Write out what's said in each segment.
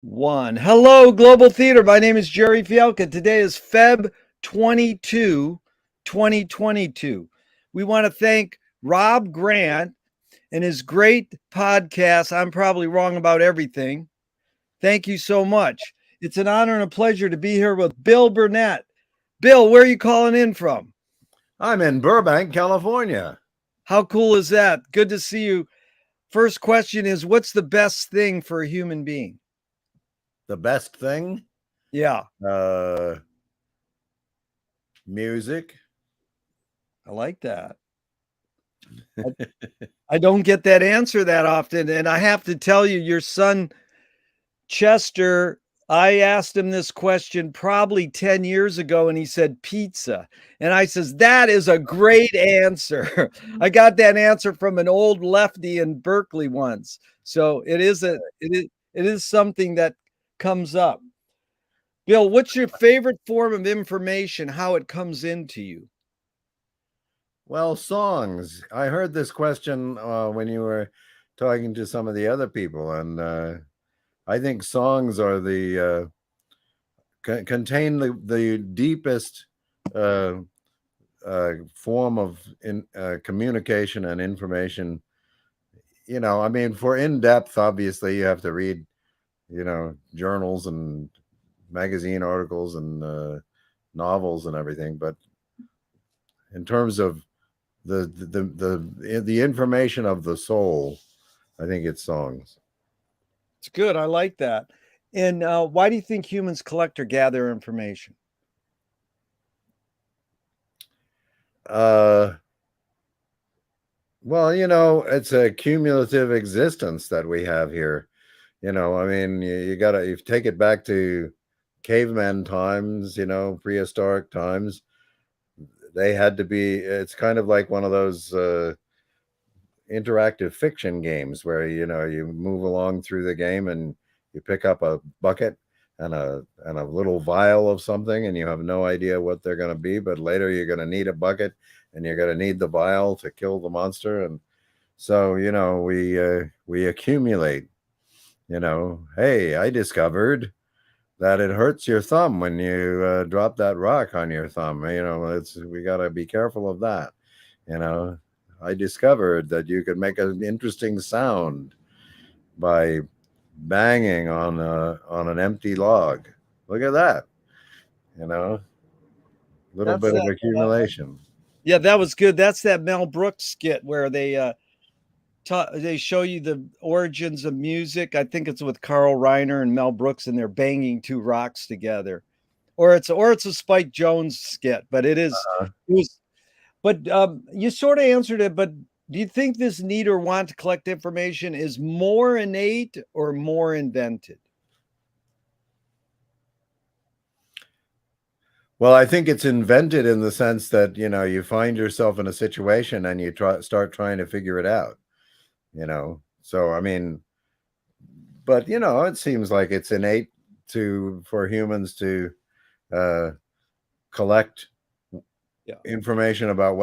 One. Hello, Global Theater. My name is Jerry Fielka. Today is Feb 22, 2022. We want to thank Rob Grant and his great podcast. I'm probably wrong about everything. Thank you so much. It's an honor and a pleasure to be here with Bill Burnett. Bill, where are you calling in from? I'm in Burbank, California. How cool is that? Good to see you. First question is, what's the best thing for a human being? The best thing? Yeah. Music. I like that. I don't get that answer that often. And I have to tell you, your son, Chester, I asked him this question probably 10 years ago, and he said pizza. And I says, that is a great answer. I got that answer from an old lefty in Berkeley once. So it is something that comes up. Bill, what's your favorite form of information, how it comes into you? Well, songs. I heard this question when you were talking to some of the other people, and I think songs are the contain the deepest form of communication and information. I mean, for in depth, obviously, you have to read, journals and magazine articles and novels and everything. But in terms of the information of the soul, I think it's songs. It's good. I like that. And why do you think humans collect or gather information? Well, it's a cumulative existence that we have here. I mean, you take it back to caveman times, prehistoric times. They had to be, it's kind of like one of those interactive fiction games where, you move along through the game and you pick up a bucket and a little vial of something, and you have no idea what they're going to be, but later you're going to need a bucket and you're going to need the vial to kill the monster. And so, we accumulate, hey, I discovered that it hurts your thumb when you drop that rock on your thumb. We got to be careful of that. I discovered that you could make an interesting sound by banging on an empty log. Look at that. Little That's bit of that. accumulation. Yeah, that was good. That's that Mel Brooks skit where they show you the origins of music. I think it's with Carl Reiner and Mel Brooks, and they're banging two rocks together. Or it's a Spike Jones skit, but it was. But you sort of answered it. But do you think this need or want to collect information is more innate or more invented? Well, I think it's invented in the sense that, you find yourself in a situation and you start trying to figure it out, So, I mean, but, it seems like it's innate for humans to collect information about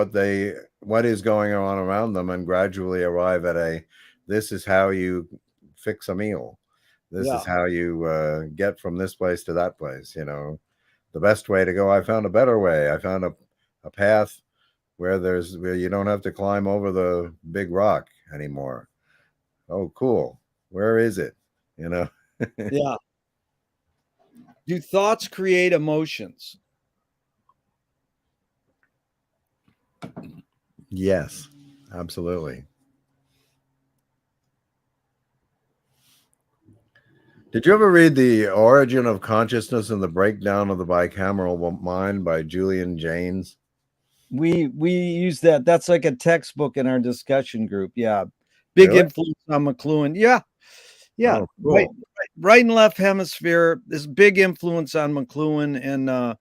what is going on around them and gradually arrive at this is how you fix a meal. This is how you get from this place to that place, the best way to go. I found a better way. I found a path where you don't have to climb over the big rock anymore. Oh, cool. Where is it? Yeah. Do thoughts create emotions? Yes, absolutely. Did you ever read The Origin of Consciousness and the Breakdown of the Bicameral Mind by Julian Jaynes? We use that. That's like a textbook in our discussion group. Yeah. Big Really? influence on McLuhan. Yeah. Yeah. Oh, cool. Right and left hemisphere. This big influence on McLuhan, and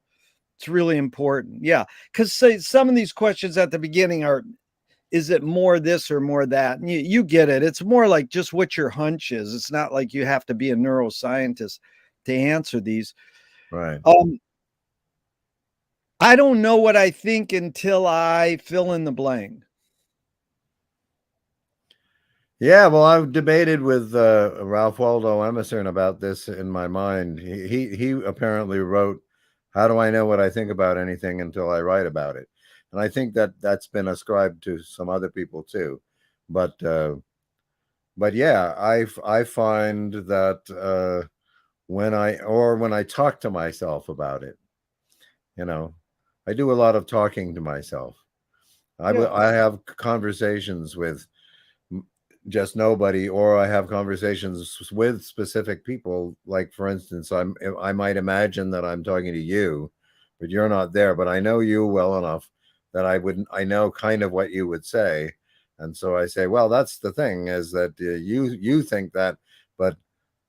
it's really important. Yeah. Because some of these questions at the beginning are, is it more this or more that? And you get it. It's more like just what your hunch is. It's not like you have to be a neuroscientist to answer these. Right. I don't know what I think until I fill in the blank. Yeah, well, I've debated with Ralph Waldo Emerson about this in my mind. He apparently wrote, "How do I know what I think about anything until I write about it?" And I think that that's been ascribed to some other people too. But yeah, I find that when I talk to myself about it, you know, I do a lot of talking to myself. Yeah. I have conversations with just nobody, or I have conversations with specific people. Like, for instance, I might imagine that I'm talking to you, but you're not there, but I know you well enough that I know kind of what you would say. And so I say, well, that's the thing, is that you think that, but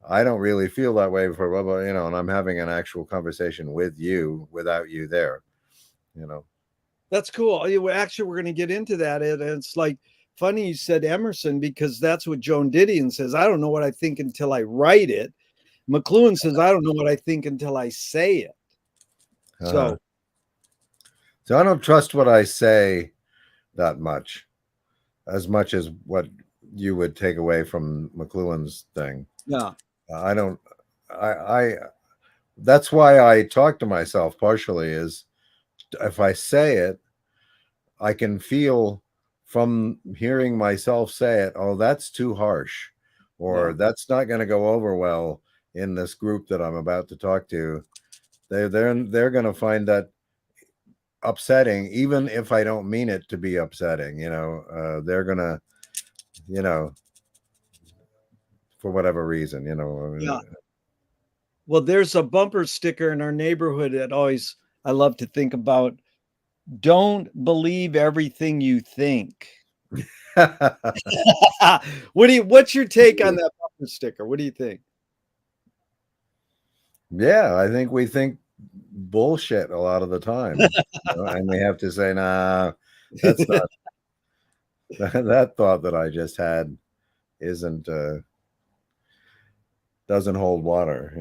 I don't really feel that way for blah, blah, and I'm having an actual conversation with you without you there, you know. That's cool. Actually, we're going to get into that. And it's like funny you said Emerson, because that's what Joan Didion says. I don't know what I think until I write it. McLuhan says, I don't know what I think until I say it. Uh-huh. So, So I don't trust what I say that much, as much as what you would take away from McLuhan's thing. yeah. I don't. I. That's why I talk to myself partially. Is if I say it, I can feel from hearing myself say it. Oh, that's too harsh, Yeah. or that's not going to go over well in this group that I'm about to talk to. They're going to find that upsetting, even if I don't mean it to be upsetting. They're gonna, you know, for whatever reason, Yeah. Well, there's a bumper sticker in our neighborhood that always I love to think about. Don't believe everything you think. What's your take on that bumper sticker? What do you think? Yeah, I think we think bullshit a lot of the time, and we have to say, nah, that's not that thought that I just had isn't doesn't hold water.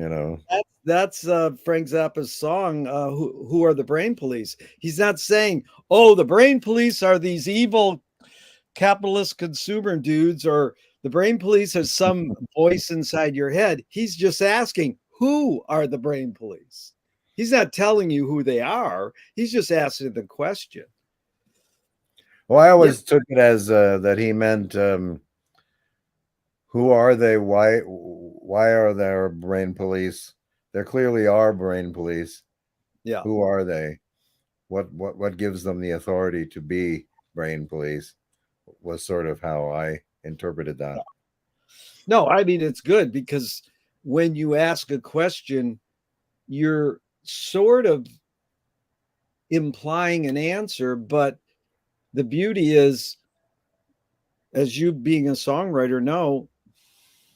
That's Frank Zappa's song. Who are the brain police? He's not saying, "Oh, the brain police are these evil capitalist consumer dudes," or the brain police has some voice inside your head. He's just asking, "Who are the brain police?" He's not telling you who they are. He's just asking the question. Well, I Yeah, always took it as that he meant, who are they? Why are there brain police? There clearly are brain police. yeah. Who are they? What gives them the authority to be brain police? Was sort of how I interpreted that. No, I mean it's good because when you ask a question, you're sort of implying an answer, but the beauty is, as you being a songwriter know,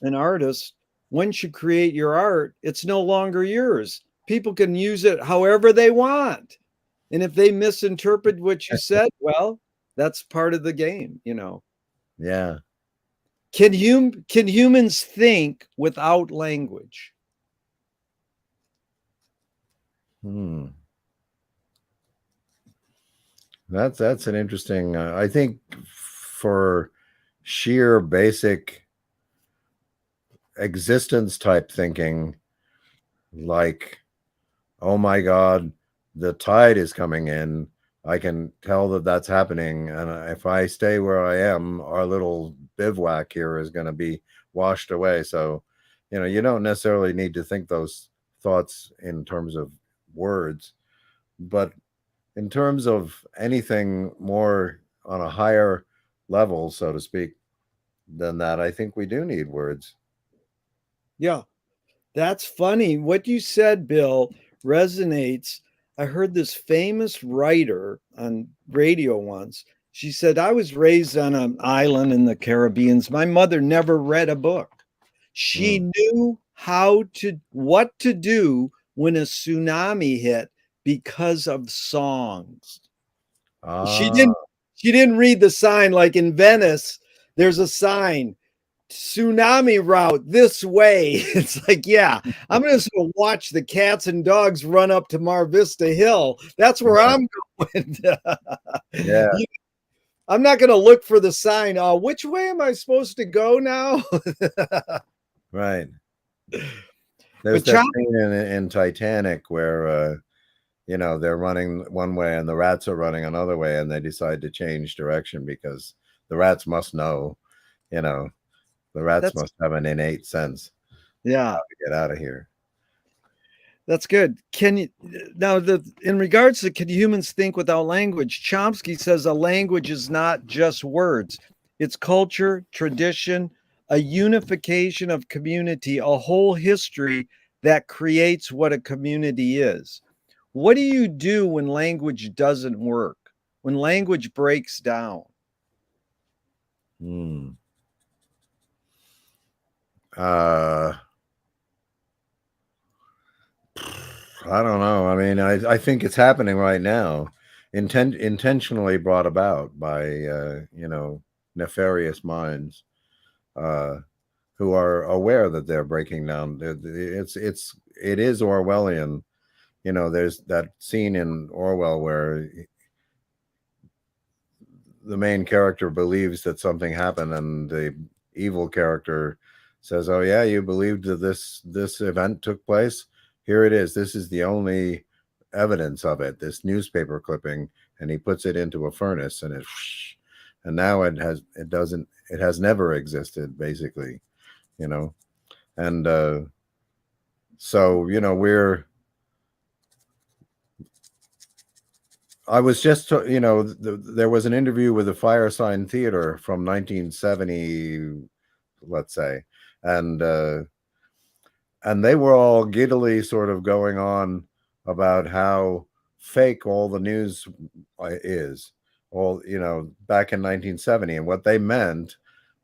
an artist, once you create your art, it's no longer yours. People can use it however they want. And if they misinterpret what you said, well, that's part of the game. Yeah. Can humans think without language? Hmm. That's an interesting. I think for sheer basic existence type thinking, like, oh my God, the tide is coming in. I can tell that that's happening, and if I stay where I am, our little bivouac here is going to be washed away. So, you don't necessarily need to think those thoughts in terms of words, but in terms of anything more on a higher level, so to speak, than that, I think we do need words. Yeah, that's funny. What you said, Bill, resonates. I heard this famous writer on radio once. She said, I was raised on an island in the Caribbean. My mother never read a book. She Mm. knew what to do when a tsunami hit because of songs. She Ah, didn't she didn't read the sign like in Venice. There's a sign, tsunami route this way. It's like, yeah, I'm just gonna watch the cats and dogs run up to Mar Vista Hill. That's where I'm going. yeah. I'm not going to look for the sign. Which way am I supposed to go now? Right. There's But that scene in Titanic where they're running one way and the rats are running another way, and they decide to change direction because the rats must know, you know, the rats must have an innate sense yeah, how to get out of here. that's good. Can you now in regards to can humans think without language? Chomsky says a language is not just words. It's culture, tradition, a unification of community, a whole history that creates what a community is. What do you do when language doesn't work? When language breaks down? Hmm. Uh, I don't know. I mean, I think it's happening right now, intentionally brought about by nefarious minds uh, who are aware that they're breaking down. It is Orwellian. There's that scene in Orwell where the main character believes that something happened, and the evil character says, "Oh yeah, you believed that this event took place? Here it is. This is the only evidence of it. This newspaper clipping." And he puts it into a furnace, and now it has never existed, basically. You know, and so I was just, there was an interview with the Firesign Theater from 1970, let's say, and they were all giddily sort of going on about how fake all the news is, all back in 1970, and what they meant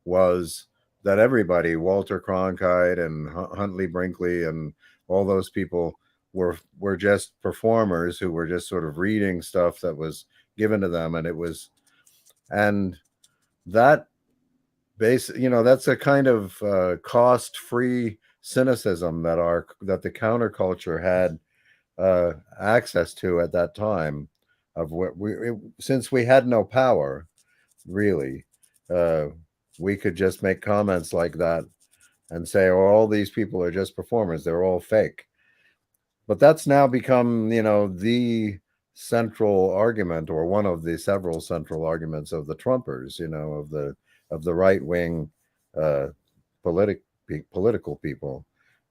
was that everybody, Walter Cronkite and Huntley Brinkley and all those people were just performers who were just sort of reading stuff that was given to them, and that that's a kind of cost-free cynicism that the counterculture had access to at that time, of what since we had no power really, uh, we could just make comments like that and say, "Oh, all these people are just performers; they're all fake." But that's now become, the central argument, or one of the several central arguments of the Trumpers, of the right wing uh, political people,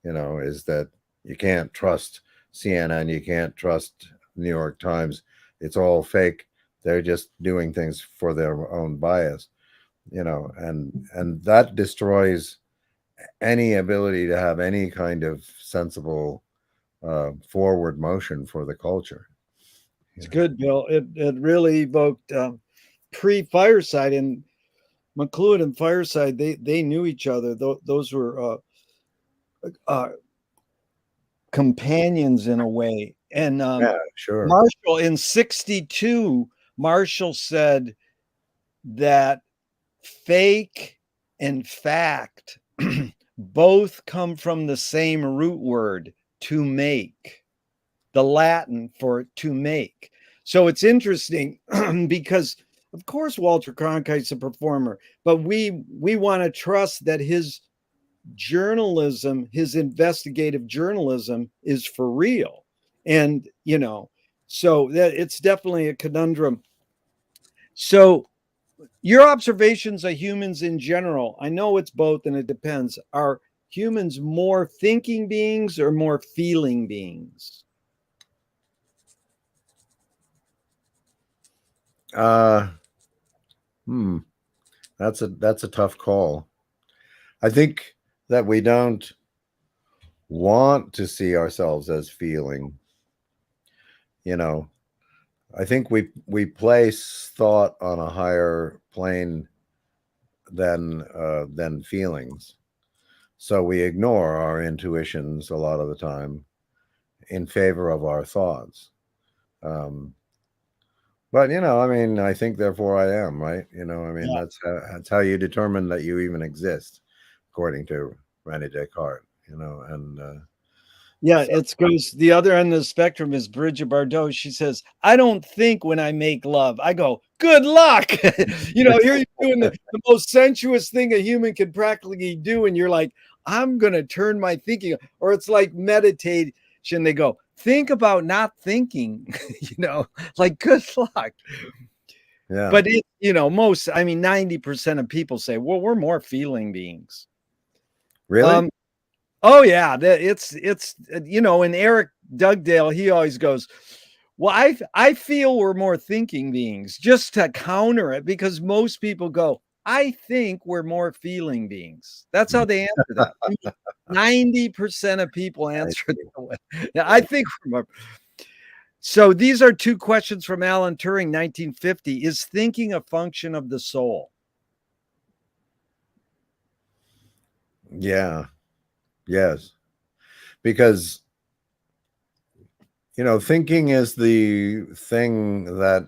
is that you can't trust CNN, you can't trust New York Times. It's all fake. They're just doing things for their own bias, and that destroys any ability to have any kind of sensible forward motion for the culture. It's good, Bill. It really evoked pre-Fireside, and McLuhan and Fireside. They knew each other. Those were uh, companions in a way. And Yeah, sure. Marshall in '62, Marshall said that fake and fact both come from the same root word, to make, the Latin for to make. So it's interesting because, of course, Walter Cronkite's a performer, but we want to trust that his journalism, his investigative journalism, is for real, and so that it's definitely a conundrum. So your observations of humans in general, I know it's both and it depends. Are humans more thinking beings or more feeling beings? Uh, hmm. That's a tough call. I think that we don't want to see ourselves as feeling. You know, I think we place thought on a higher plane than feelings. So we ignore our intuitions a lot of the time in favor of our thoughts. Um, but I mean, I think therefore I am, right? I mean, Yeah. that's how you determine that you even exist, according to Rene Descartes. And Yeah, So, it goes the other end of the spectrum is Bridget Bardot. She says, "I don't think when I make love." I go, "Good luck." Here you're doing the most sensuous thing a human could practically do, and you're like, "I'm gonna turn my thinking," or it's like meditation. They go, "Think about not thinking," like good luck. yeah. But most, I mean, 90% of people say, "Well, we're more feeling beings." Really? Um, Oh yeah, it's and Eric Dugdale, he always goes, "Well, I feel we're more thinking beings," just to counter it, because most people go, "I think we're more feeling beings." That's how they answer that. I mean, 90% of people I answer it see. that way. Yeah, I think we're more. So these are two questions from Alan Turing, 1950. Is thinking a function of the soul? Yeah. Yes. Because, thinking is the thing that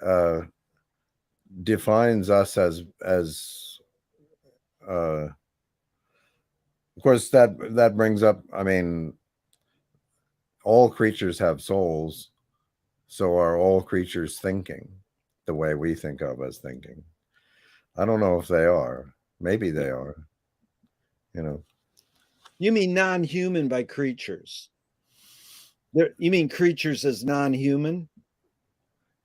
uh, defines us as uh, of course that brings up, I mean, all creatures have souls, so are all creatures thinking the way we think of as thinking? I don't know if they are. Maybe they are, you know. You mean non-human by creatures? You mean creatures as non-human?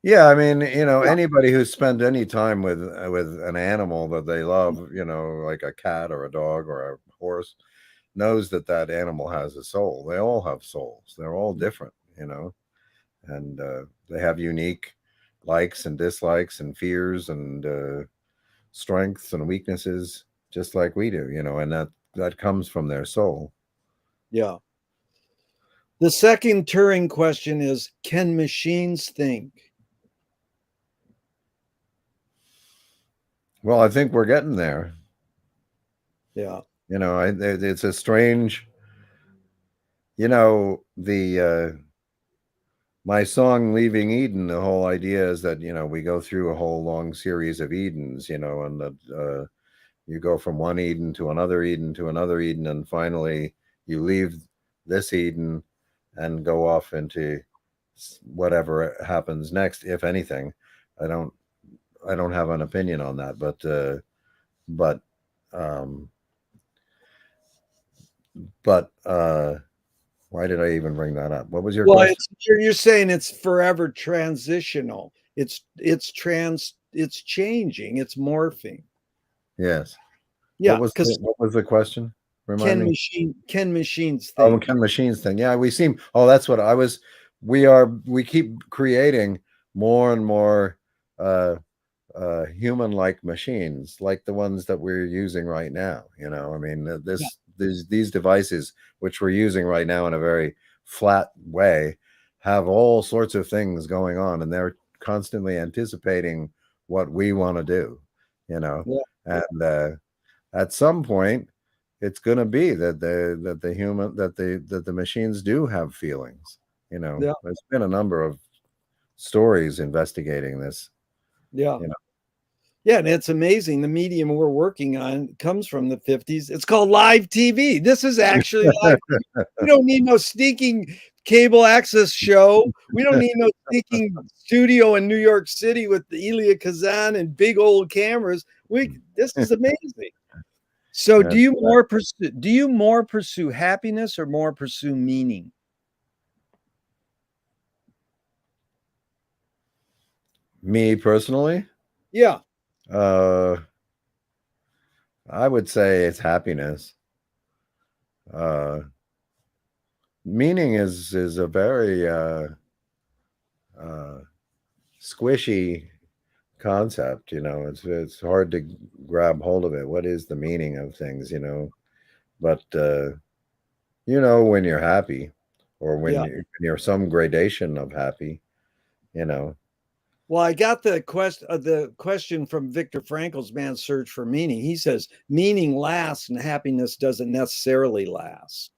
Yeah, I mean, Yeah. anybody who's spent any time with an animal that they love, like a cat or a dog or a horse, knows that that animal has a soul. They all have souls. They're all different, and they have unique likes and dislikes and fears and strengths and weaknesses, just like we do, and that comes from their soul. Yeah. The second Turing question is, can machines think? Well, I think we're getting there. Yeah. It's a strange, the my song "Leaving Eden," the whole idea is that, we go through a whole long series of Edens, and that you go from one Eden to another Eden to another Eden, and finally you leave this Eden and go off into whatever happens next, if anything. I don't I don't have an opinion on that, but um, but why did I even bring that up? What was your Well, question? you're saying it's forever transitional. It's changing, it's morphing. Yes. Yeah, because What was the question? Remind me. can machines Oh, think? can machines thing. Yeah, that's what I was. We keep creating more and more uh human-like machines, like the ones that we're using right now. I mean, Yeah. these devices, which we're using right now in a very flat way, have all sorts of things going on, and they're constantly anticipating what we want to do. You know, Yeah. and at some point, it's going to be that the machines do have feelings. Yeah. There's been a number of stories investigating this. Yeah. You know. Yeah, and it's amazing. The medium we're working on comes from the 50s. It's called live TV. This is actually live. We don't need no sneaking cable access show. We don't need no sneaking studio in New York City with the Elia Kazan and big old cameras. This is amazing. So That's do you more pursue happiness or more pursue meaning? me personally. Yeah. Uh, I would say it's happiness. Uh, Meaning is a very uh, squishy concept. It's hard to grab hold of it. What is the meaning of things? But when you're happy, or when Yeah. you're some gradation of happy, you know. Well, I got the question from Viktor Frankl's Man's Search for Meaning. He says meaning lasts and happiness doesn't necessarily last.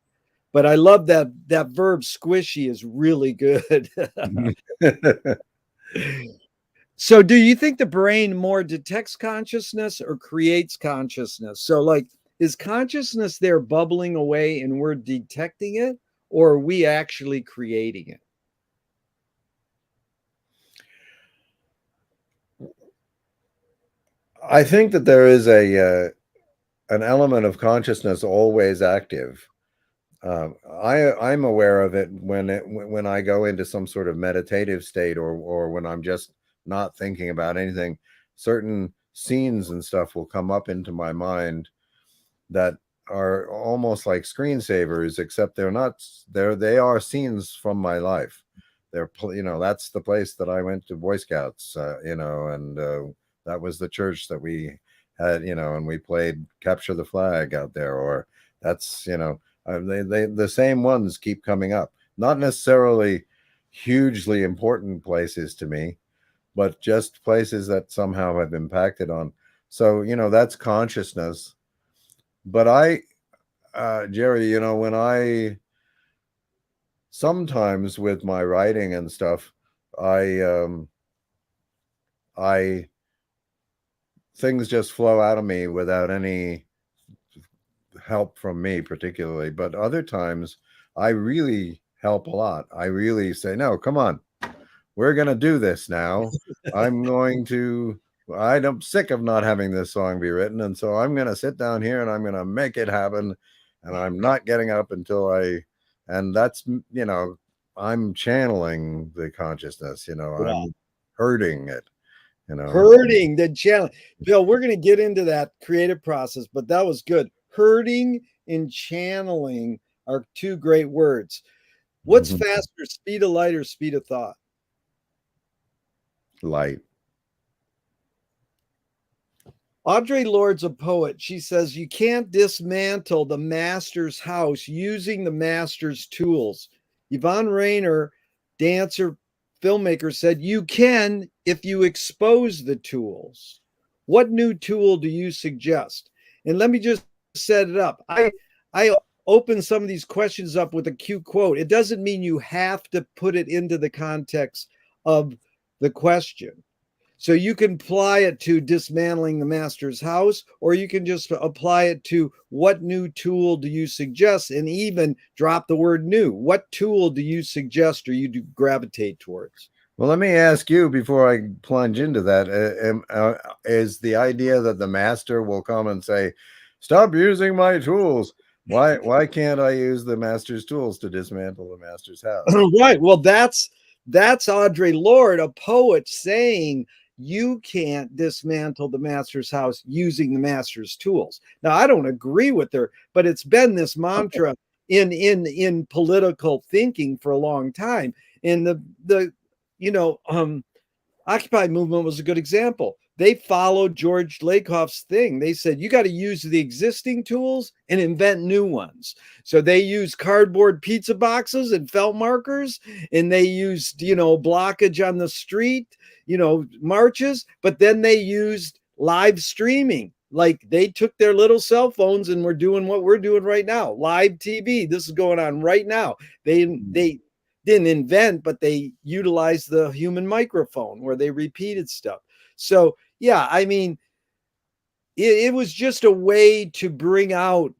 But I love that verb squishy is really good. So do you think the brain more detects consciousness or creates consciousness? So like is consciousness there bubbling away and we're detecting it, or are we actually creating it? I think that there is an element of consciousness always active. I'm aware of it when I go into some sort of meditative state, or when I'm just not thinking about anything. Certain scenes and stuff will come up into my mind that are almost like screensavers, except they're not. They are scenes from my life. That's the place that I went to Boy Scouts, and that was the church that we had, and we played Capture the Flag out there, or that's, the same ones keep coming up. Not necessarily hugely important places to me, but just places that somehow have impacted on. So, that's consciousness. But Jerry, when sometimes with my writing and stuff, I things just flow out of me without any help from me particularly. But other times I really help a lot. I really say, no, come on, we're going to do this now. I'm sick of not having this song be written. And so I'm going to sit down here and I'm going to make it happen. And I'm not getting up and that's, I'm channeling the consciousness, Yeah. I'm herding it, Herding the challenge. Bill, we're going to get into that creative process, but that was good. Herding and channeling are two great words. What's faster, speed of light or speed of thought? Light. Audre Lorde's a poet. She says, you can't dismantle the master's house using the master's tools. Yvonne Rainer, dancer, filmmaker, said, you can if you expose the tools. What new tool do you suggest? And let me just set it up. I open some of these questions up with a cute quote. It doesn't mean you have to put it into the context of the question. So you can apply it to dismantling the master's house, or you can just apply it to what new tool do you suggest, and even drop the word new. What tool do you suggest or you do gravitate towards? Well, let me ask you before I plunge into that, is the idea that the master will come and say, stop using my tools. Why can't I use the master's tools to dismantle the master's house? Right. Well, that's Audre Lorde, a poet, saying you can't dismantle the master's house using the master's tools. Now, I don't agree with her, but it's been this mantra in political thinking for a long time. And the Occupy movement was a good example. They followed George Lakoff's thing. They said, you got to use the existing tools and invent new ones. So they used cardboard pizza boxes and felt markers, and they used, blockage on the street, marches, but then they used live streaming. Like they took their little cell phones and were doing what we're doing right now, live TV. This is going on right now. They didn't invent, but they utilized the human microphone where they repeated stuff. So, yeah, I mean, it was just a way to bring out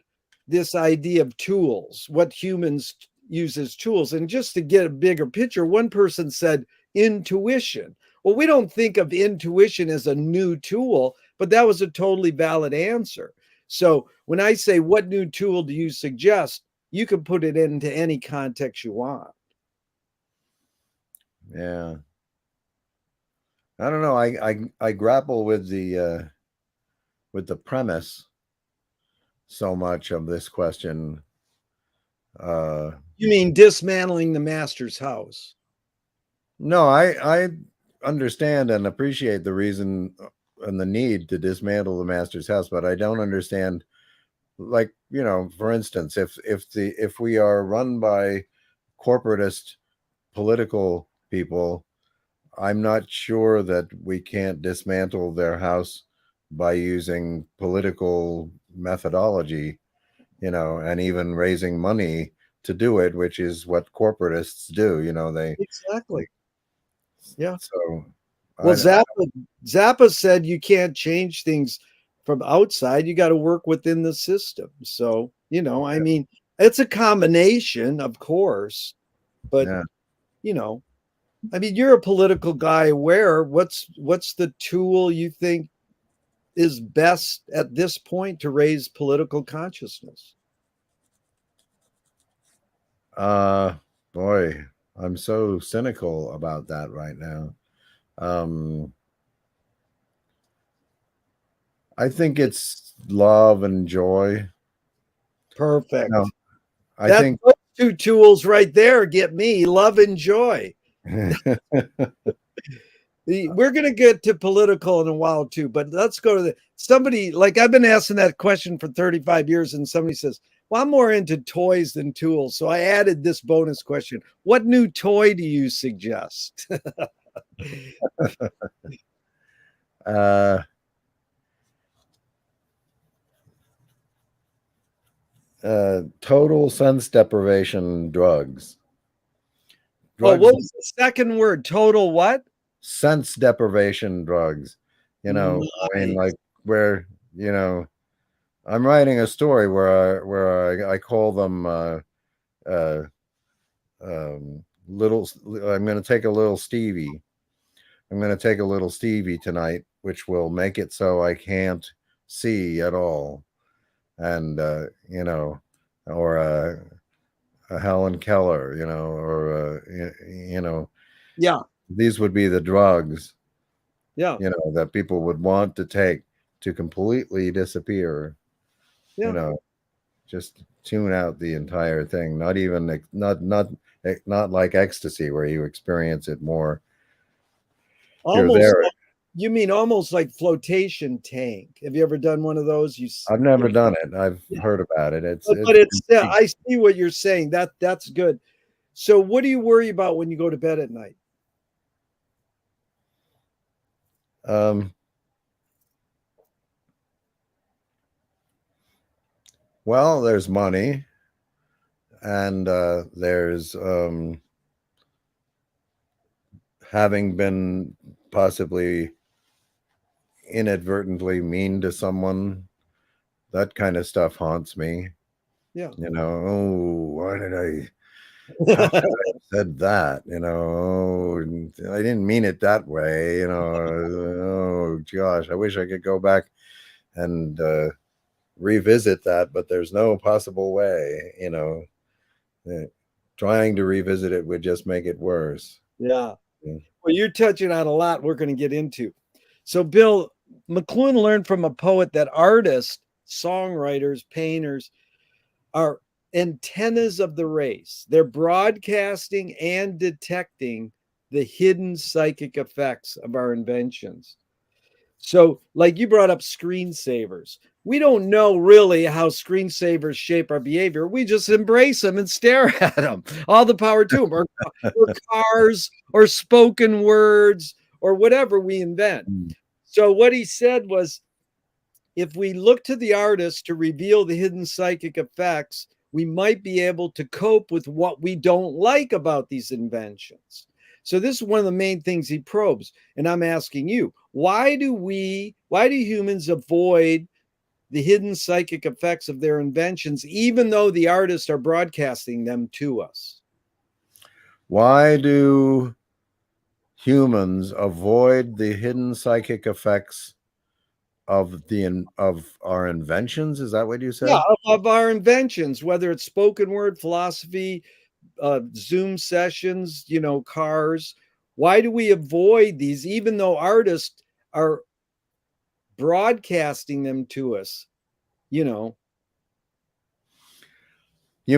this idea of tools, what humans use as tools. And just to get a bigger picture, one person said intuition. Well, we don't think of intuition as a new tool, but that was a totally valid answer. So when I say, what new tool do you suggest? You can put it into any context you want. Yeah. I don't know. I grapple with the premise so much of this question. You mean dismantling the master's house? No, I understand and appreciate the reason and the need to dismantle the master's house, but I don't understand, like, for instance, if we are run by corporatist political people, I'm not sure that we can't dismantle their house by using political methodology, and even raising money to do it, which is what corporatists do. Exactly. Yeah. So, Well, Zappa said you can't change things from outside. You got to work within the system. So, I mean, it's a combination, of course, but Yeah. I mean, you're a political guy. What's the tool you think is best at this point to raise political consciousness? Boy, I'm so cynical about that right now. I think it's love and joy. Perfect. I That's think those two tools right there get me love and joy. We're going to get to political in a while too, but let's go to somebody like I've been asking that question for 35 years, and somebody says, well, I'm more into toys than tools. So I added this bonus question. What new toy do you suggest? uh, total sense deprivation drugs. Oh, Drugs, what was the second word? Total what? sense deprivation drugs. I mean, Nice. like where, I'm writing a story where I call them uh, little. I'm going to take a little Stevie. I'm going to take a little Stevie tonight, which will make it so I can't see at all, and or a Helen Keller, or Yeah. these would be the drugs, Yeah. that people would want to take to completely disappear. Yeah. Just tune out the entire thing. Not even not like ecstasy where you experience it more. You're Almost. there. You mean almost like flotation tank? Have you ever done one of those? I've never done it. I've Yeah. heard about it. It's But it's I see what you're saying. That's good. So what do you worry about when you go to bed at night? um well, there's money, and there's having been possibly inadvertently mean to someone. That kind of stuff haunts me. Yeah. Oh, why did how could I have said that? I didn't mean it that way. Oh gosh, I wish I could go back and revisit that, but there's no possible way. Trying to revisit it would just make it worse. Yeah. Yeah. Well, you're touching on a lot we're going to get into. So, Bill, McLuhan learned from a poet that artists, songwriters, painters are antennas of the race. They're broadcasting and detecting the hidden psychic effects of our inventions. So, like you brought up screensavers. We don't know really how screensavers shape our behavior. We just embrace them and stare at them. All the power to them, or cars, or spoken words, or whatever we invent. Mm. So, what he said was if we look to the artist to reveal the hidden psychic effects, we might be able to cope with what we don't like about these inventions. So this is one of the main things he probes. And I'm asking you, why do humans avoid the hidden psychic effects of their inventions, even though the artists are broadcasting them to us? Why do humans avoid the hidden psychic effects of our inventions? Is that what you Yeah, said? of our inventions, whether it's spoken word, philosophy, Zoom sessions, cars. Why do we avoid these, even though artists are broadcasting them to us? You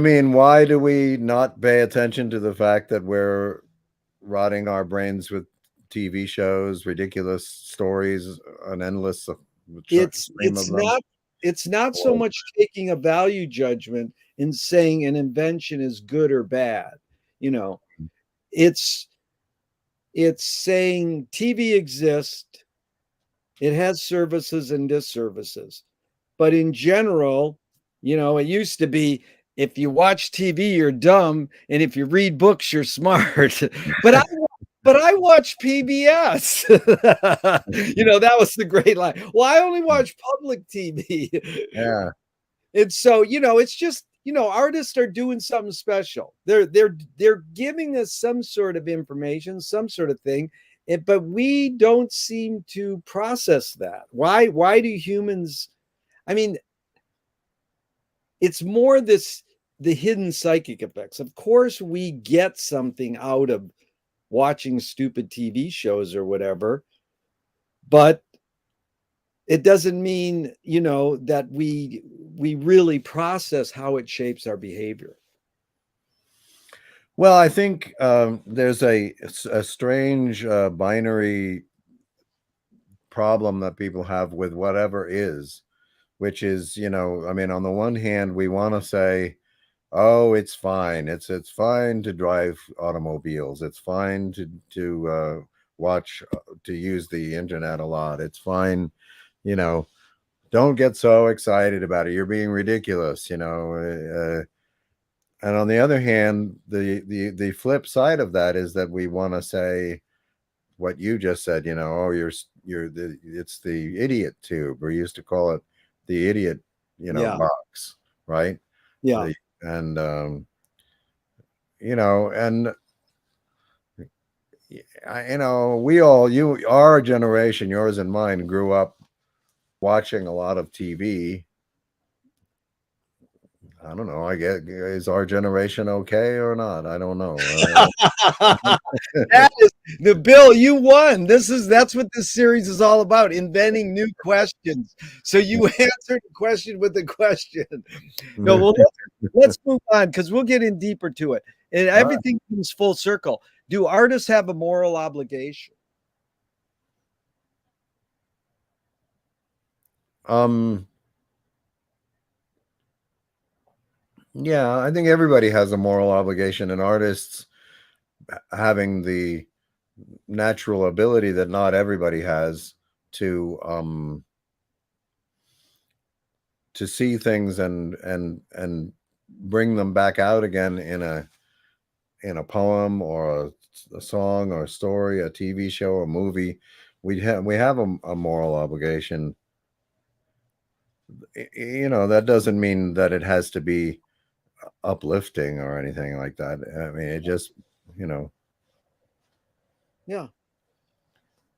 mean, why do we not pay attention to the fact that we're rotting our brains with TV shows, ridiculous stories, an endless It's stream of it's them? not it's not so Or much taking a value judgment and saying an invention is good or bad. You know, it's it's saying TV exists, it has services and disservices. But in general, it used to be if you watch TV, you're dumb, and if you read books, you're smart. But but I watch PBS. That was the great line. Well, I only watch public TV. Yeah. And so, it's just, artists are doing something special. They're giving us some sort of information, some sort of thing, but we don't seem to process that. Why do humans, I mean, it's more the hidden psychic effects. Of course, we get something out of watching stupid TV shows or whatever, but it doesn't mean, that we really process how it shapes our behavior. Well, I think there's a strange binary problem that people have with whatever is, which is, I mean, on the one hand, we want to say, oh, it's fine. It's fine to drive automobiles. It's fine to watch, to use the internet a lot. It's fine, don't get so excited about it. You're being ridiculous, and on the other hand, the flip side of that is that we want to say what you just said, oh, it's the idiot tube. We used to call it the idiot, Yeah. box, right? Yeah. And and our generation, yours and mine, grew up watching a lot of TV. I don't know. I guess, is our generation okay or not? I don't know. That is the Bill, you won. That's what this series is all about, inventing new questions. So you answered the question with a question. No, well, let's move on because we'll get in deeper to it. And everything comes full circle. Do artists have a moral obligation? Yeah, I think everybody has a moral obligation, and artists having the natural ability that not everybody has to see things and bring them back out again in a poem or a song or a story, a TV show, a movie. We have a moral obligation. That doesn't mean that it has to be uplifting or anything like that. I mean, it just, Yeah.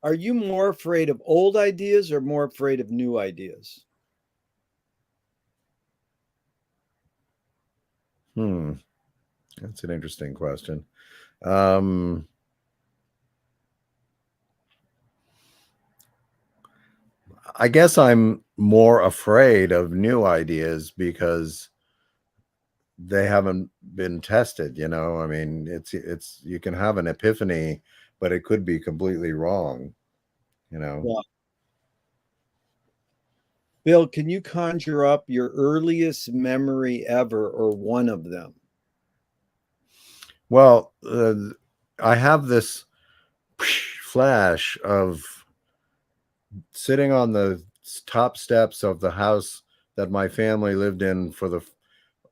Are you more afraid of old ideas or more afraid of new ideas? That's an interesting question. I guess I'm more afraid of new ideas because they haven't been tested. I mean, it's you can have an epiphany, but it could be completely wrong. Yeah. Bill, can you conjure up your earliest memory ever or one of them? Well, I have this flash of sitting on the top steps of the house that my family lived in for the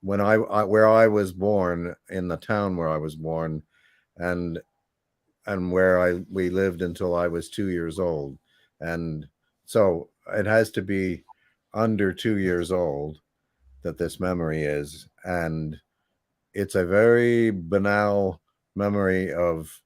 when where I was born, in the town where I was born, and where we lived until I was 2 years old. And so it has to be under 2 years old that this memory is. And it's a very banal memory of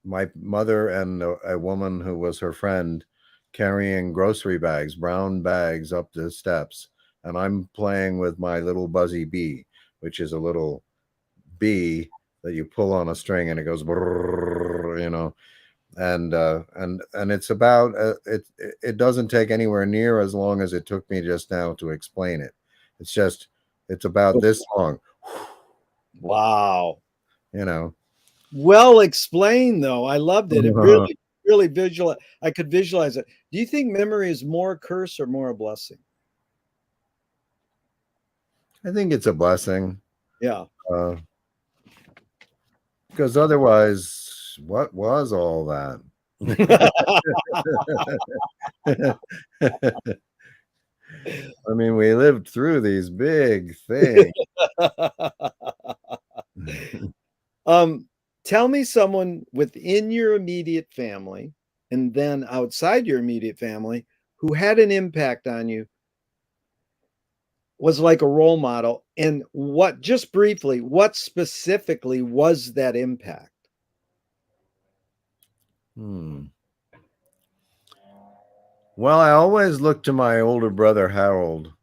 my mother and a woman who was her friend carrying grocery bags, brown bags, up the steps. And I'm playing with my little buzzy bee, which is a little bee that you pull on a string and it goes, brrr, and it's about it doesn't take anywhere near as long as it took me just now to explain it. It's about this long. Wow. you know Well explained, though. I loved it. It really visual. I could visualize it. Do you think memory is more a curse or more a blessing? I think it's a blessing, Yeah. because otherwise, what was all that? I mean, we lived through these big things. um, Tell me someone within your immediate family and then outside your immediate family who had an impact on you, was like a role model, and what, just briefly, what specifically was that impact? Hmm. Well, I always look to my older brother Harold.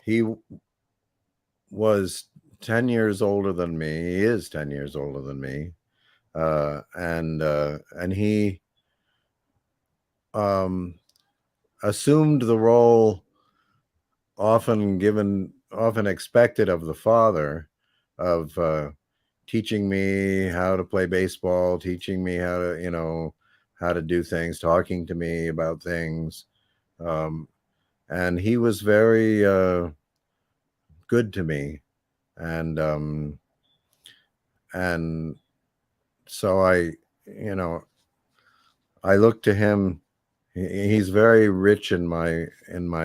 He was 10 years older than me. He is 10 years older than me. And he um, assumed the role often expected of the father, of teaching me how to play baseball, teaching me how to, how to do things, talking to me about things. Um, and he was very good to me. And, and so you know, I look to him. He's very rich in my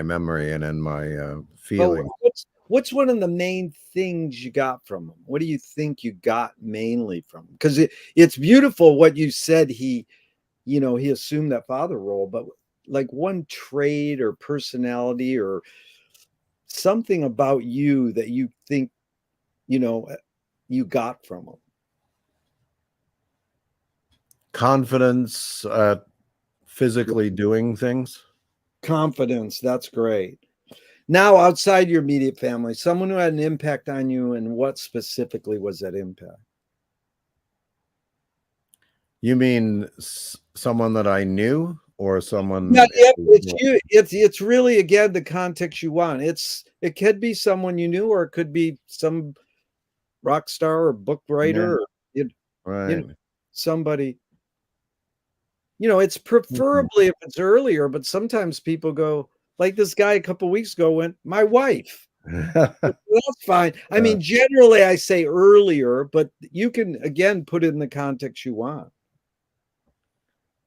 memory and in my But feeling. what's one of the main things you got from him? What do you think you got mainly from him? Because it's beautiful what you said. He assumed that father role, but like one trait or personality or something about you that you think, you know, you got from him. Confidence at physically doing things. Confidence. That's great. Now, outside your immediate family, someone who had an impact on you, and what specifically was that impact? You mean someone that I knew, or Yeah, someone? yeah, it's you. It's really, again, the context you want. It could be someone you knew, or it could be some rock star or book Yeah, writer, or you know right. somebody. It's Mhm. preferably if it's earlier, but sometimes people go, like this guy a couple weeks ago went, my wife. That's fine. I Uh, mean, generally I say earlier, but you can again put it in the context you want.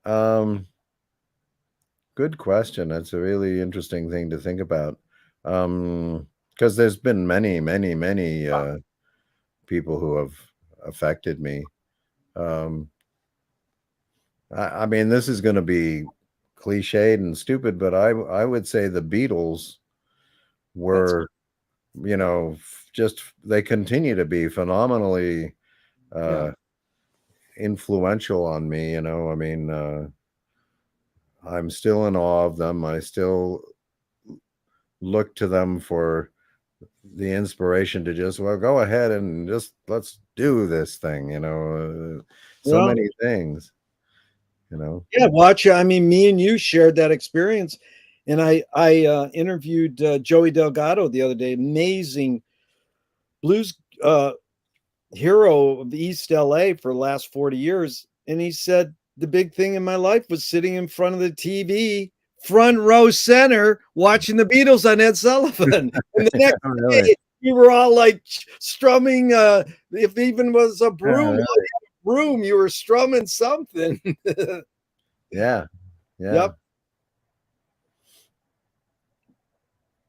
um, good question. That's a really interesting thing to think about. Because there's been many, many, many people who have affected me. Um, I mean, this is going to be cliched and stupid, but I would say the Beatles That's were, just they continue to be phenomenally yeah. uh, influential on me. I mean, I'm still in awe of them. I still look to them for the inspiration to just, well, go ahead and just let's do this thing. So Yeah. many things. You know. Yeah, I mean, me and you shared that experience. And I interviewed Joey Delgado the other day, amazing blues hero of East LA for the last 40 years. And he said, the big thing in my life was sitting in front of the TV, front row center, watching the Beatles on Ed Sullivan. And the next Really? day, we were all like strumming, if even was a broom, Yeah, you were strumming something. yeah, yeah. Yep.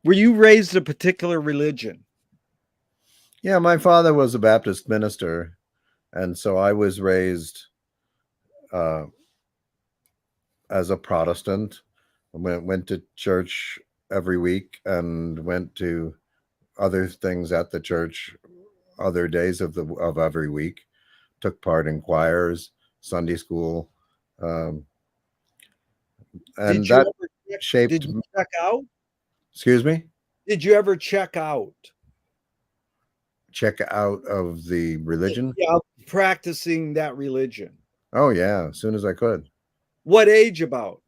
Were you raised a particular religion? Yeah, my father was a Baptist minister, and so I was raised uh, as a Protestant. Went to church every week and went to other things at the church other days of every week. Took part in choirs, Sunday school, um, and Did you that ever shaped. did you check out? Excuse me. Did you ever check out? Check out of the religion. Yeah, practicing that religion. Oh yeah, as soon as I could. What age about?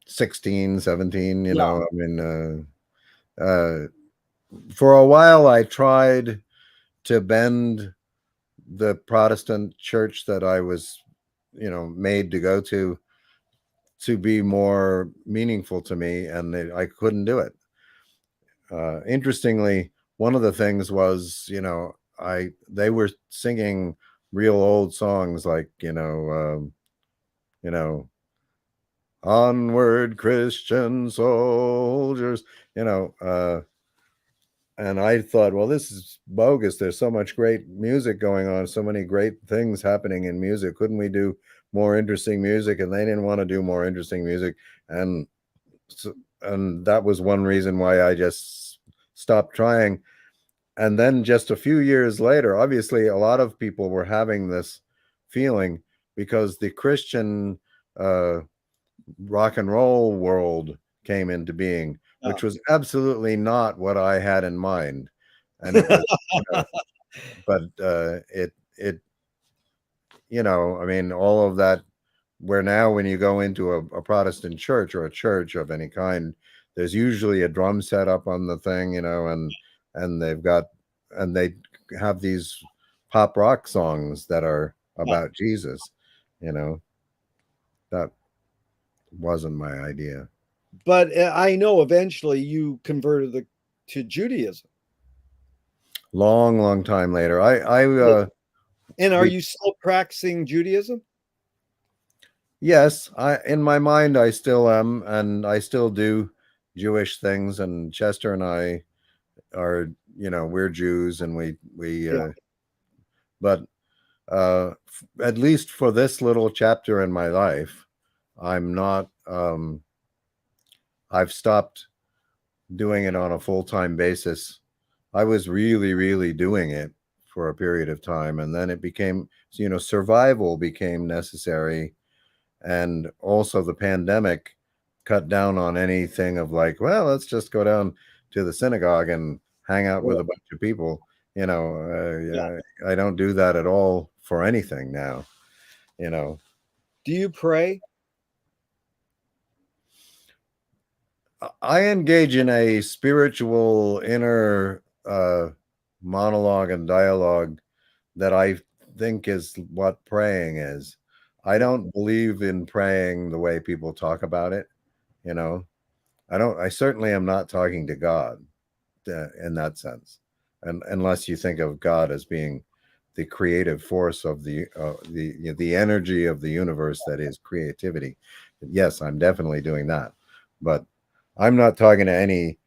16, 17. Yeah. I mean, for a while I tried to bend the Protestant church that I was, made to go to be more meaningful to me, and I couldn't do it. Interestingly, one of the things was, I they were singing real old songs like, you know, onward Christian soldiers, you know, uh, and I thought, well, this is bogus. There's so much great music going on, so many great things happening in music. Couldn't we do more interesting music? And they didn't want to do more interesting music. And so, and that was one reason why I just stopped trying. And then just a few years later, obviously, a lot of people were having this feeling because the Christian rock and roll world came into being, which was absolutely not what I had in mind. And it was, but it, I mean, all of that, where now when you go into a Protestant church or a church of any kind, there's usually a drum set up on the thing, and they've got, and they have these pop rock songs that are about Jesus, that wasn't my idea. But I know eventually you converted to Judaism. Long time later. And are you still practicing Judaism? Yes, in my mind I still am, and I still do Jewish things, and Chester and I are, we're Jews, and but at least for this little chapter in my life, I'm not I've stopped doing it on a full-time basis. I was really doing it for a period of time, and then it became, survival became necessary. And also the pandemic cut down on anything of like, well, let's just go down to the synagogue and hang out with a bunch of people. I don't do that at all for anything now. Do you pray? I engage in a spiritual inner monologue and dialogue that I think is what praying is. I don't believe in praying the way people talk about it. I certainly am not talking to God in that sense. And unless you think of God as being the creative force of the energy of the universe that is creativity. Yes, I'm definitely doing that. But I'm not talking to any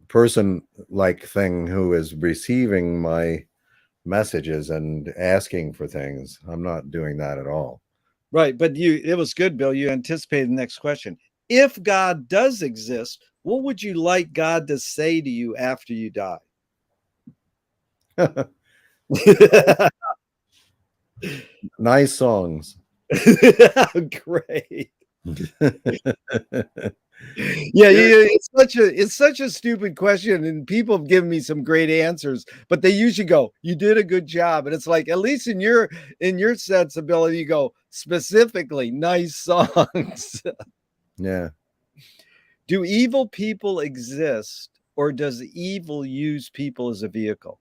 person like thing who is receiving my messages and asking for things. I'm not doing that at all. Right. But it was good, Bill. You anticipated the next question. If God does exist, what would you like God to say to you after you die? Nice songs. Great. Yeah, it's such a stupid question, and people have given me some great answers, but they usually go, "You did a good job," and it's like, at least in your sensibility, you go specifically nice songs. Yeah. Do evil people exist, or does evil use people as a vehicle?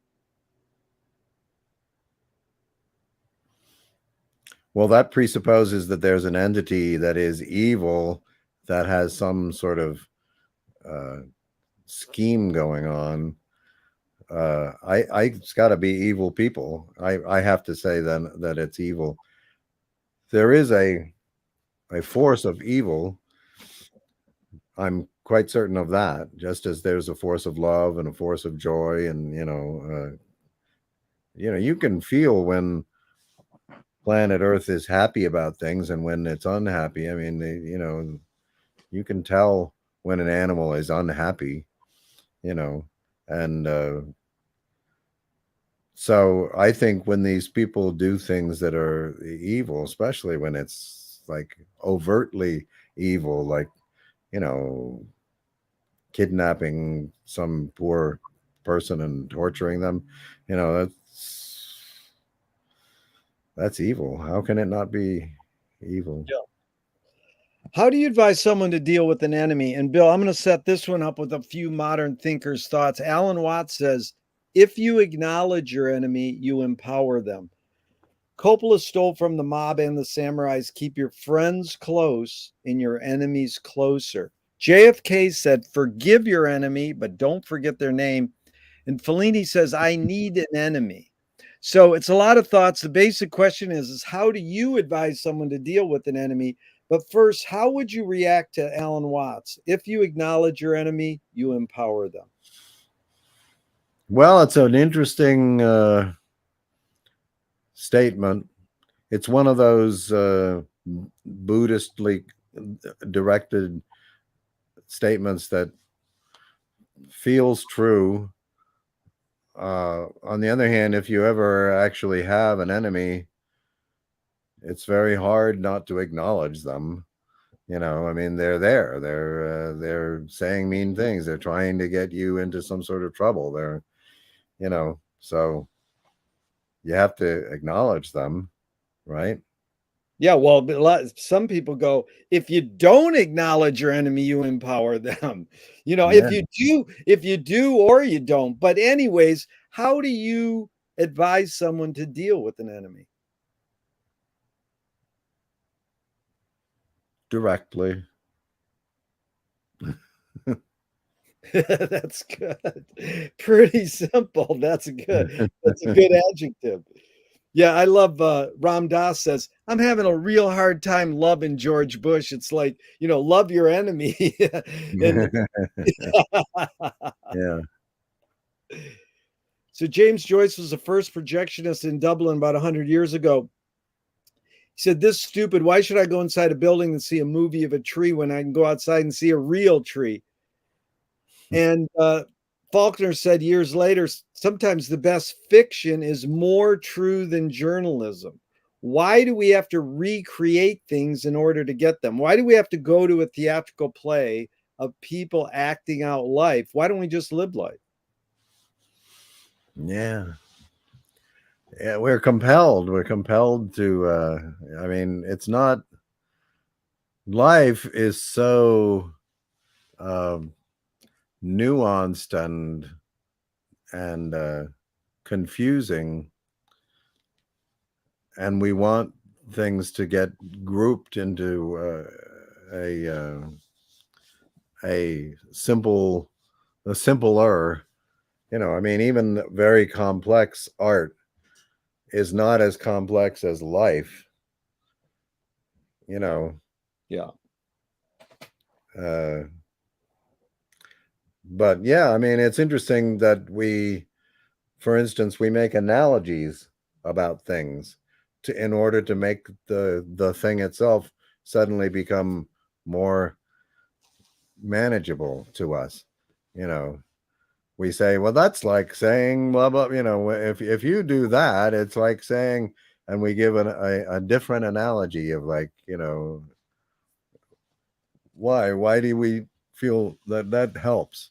Well, that presupposes that there's an entity that is evil that has some sort of scheme going on. It's got to be evil people. I have to say then that it's evil. There is a force of evil. I'm quite certain of that. Just as there's a force of love and a force of joy, and you can feel when planet Earth is happy about things and when it's unhappy. I mean, you can tell when an animal is unhappy, and so I think when these people do things that are evil, especially when it's like overtly evil, like, kidnapping some poor person and torturing them, that's evil. How can it not be evil? Yeah. How do you advise someone to deal with an enemy? And Bill, I'm going to set this one up with a few modern thinkers' thoughts. Alan Watts says, if you acknowledge your enemy, you empower them. Coppola stole from the mob and the samurais, keep your friends close and your enemies closer. JFK said, forgive your enemy, but don't forget their name. And Fellini says, I need an enemy. So it's a lot of thoughts. The basic question is how do you advise someone to deal with an enemy? But first, how would you react to Alan Watts? If you acknowledge your enemy, you empower them. Well, it's an interesting statement. It's one of those Buddhistly directed statements that feels true. On the other hand, if you ever actually have an enemy, it's very hard not to acknowledge them. I mean, they're there. They're saying mean things. They're trying to get you into some sort of trouble. So you have to acknowledge them, right? Yeah, well, but some people go, if you don't acknowledge your enemy, you empower them. Yeah, If you do or you don't. But anyways, how do you advise someone to deal with an enemy? directly. That's good. Pretty simple. That's a good adjective. Yeah, I love Ram Dass says, I'm having a real hard time loving George Bush. It's like, love your enemy. And Yeah. so James Joyce was the first projectionist in Dublin about 100 years ago. He said, this stupid, why should I go inside a building and see a movie of a tree when I can go outside and see a real tree? And Faulkner said years later, sometimes the best fiction is more true than journalism. Why do we have to recreate things in order to get them? Why do we have to go to a theatrical play of people acting out life? Why don't we just live life? Yeah. Yeah, we're compelled. We're compelled to I mean, it's not life is so um nuanced and confusing, and we want things to get grouped into a simpler. I mean, even very complex art is not as complex as life. You know, Yeah. uh, but yeah, I mean, it's interesting that for instance, we make analogies about things in order to make the thing itself suddenly become more manageable to us. You know, we say, well, that's like saying blah blah. If you do that, it's like saying, and we give a different analogy of like, why do we feel that helps?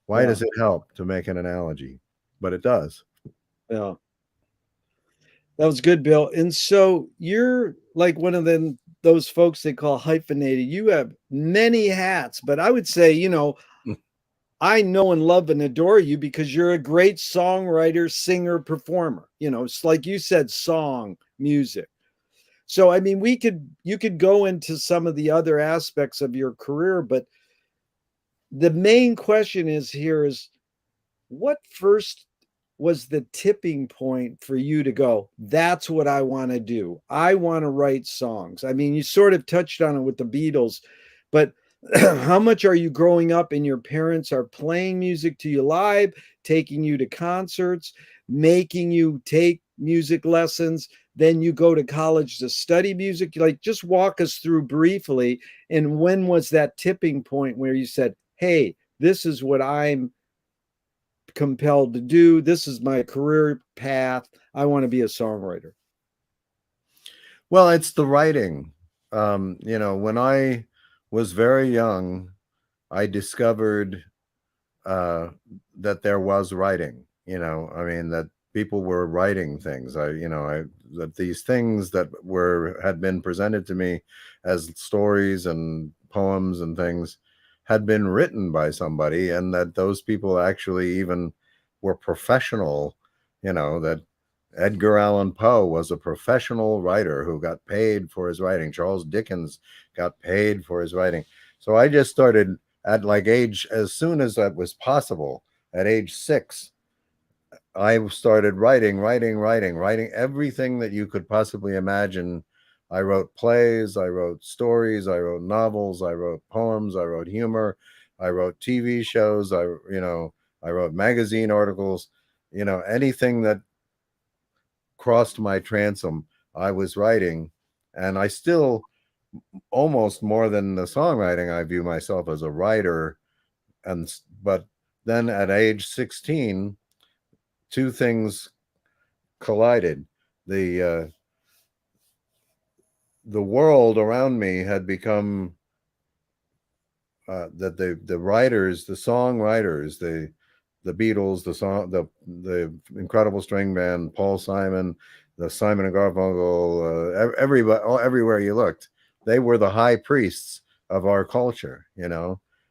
Why Yeah. does it help to make an analogy? But it does. Yeah. That was good, Bill. And so you're like one of those folks they call hyphenated. You have many hats, but I would say, I know and love and adore you because you're a great songwriter, singer, performer. It's like you said, song, music. So I mean, you could go into some of the other aspects of your career, but the main question is what first was the tipping point for you to go, that's what I want to do? I want to write songs. I mean, you sort of touched on it with the Beatles, but how much are you growing up and your parents are playing music to you live, taking you to concerts, making you take music lessons? Then you go to college to study music. Like, just walk us through briefly. And when was that tipping point where you said, hey, this is what I'm compelled to do. This is my career path. I want to be a songwriter. Well, it's the writing. When I was very young, I discovered that there was writing. I mean, that people were writing things. That these things that had been presented to me as stories and poems and things had been written by somebody, and that those people actually even were professional. That Edgar Allan Poe was a professional writer who got paid for his writing. Charles Dickens got paid for his writing. So I just started at like age, as soon as that was possible, at age 6, I started writing everything that you could possibly imagine I wrote plays, I wrote stories, I wrote novels, I wrote poems, I wrote humor, I wrote TV shows, I wrote magazine articles, anything that crossed my transom, I was writing. And I still, almost more than the songwriting, I view myself as a writer. But then at age 16, two things collided. The world around me had become that the writers, the songwriters, the Beatles, the incredible string band, Paul Simon, the Simon and Garfunkel, everybody, everywhere you looked, they were the high priests of our culture,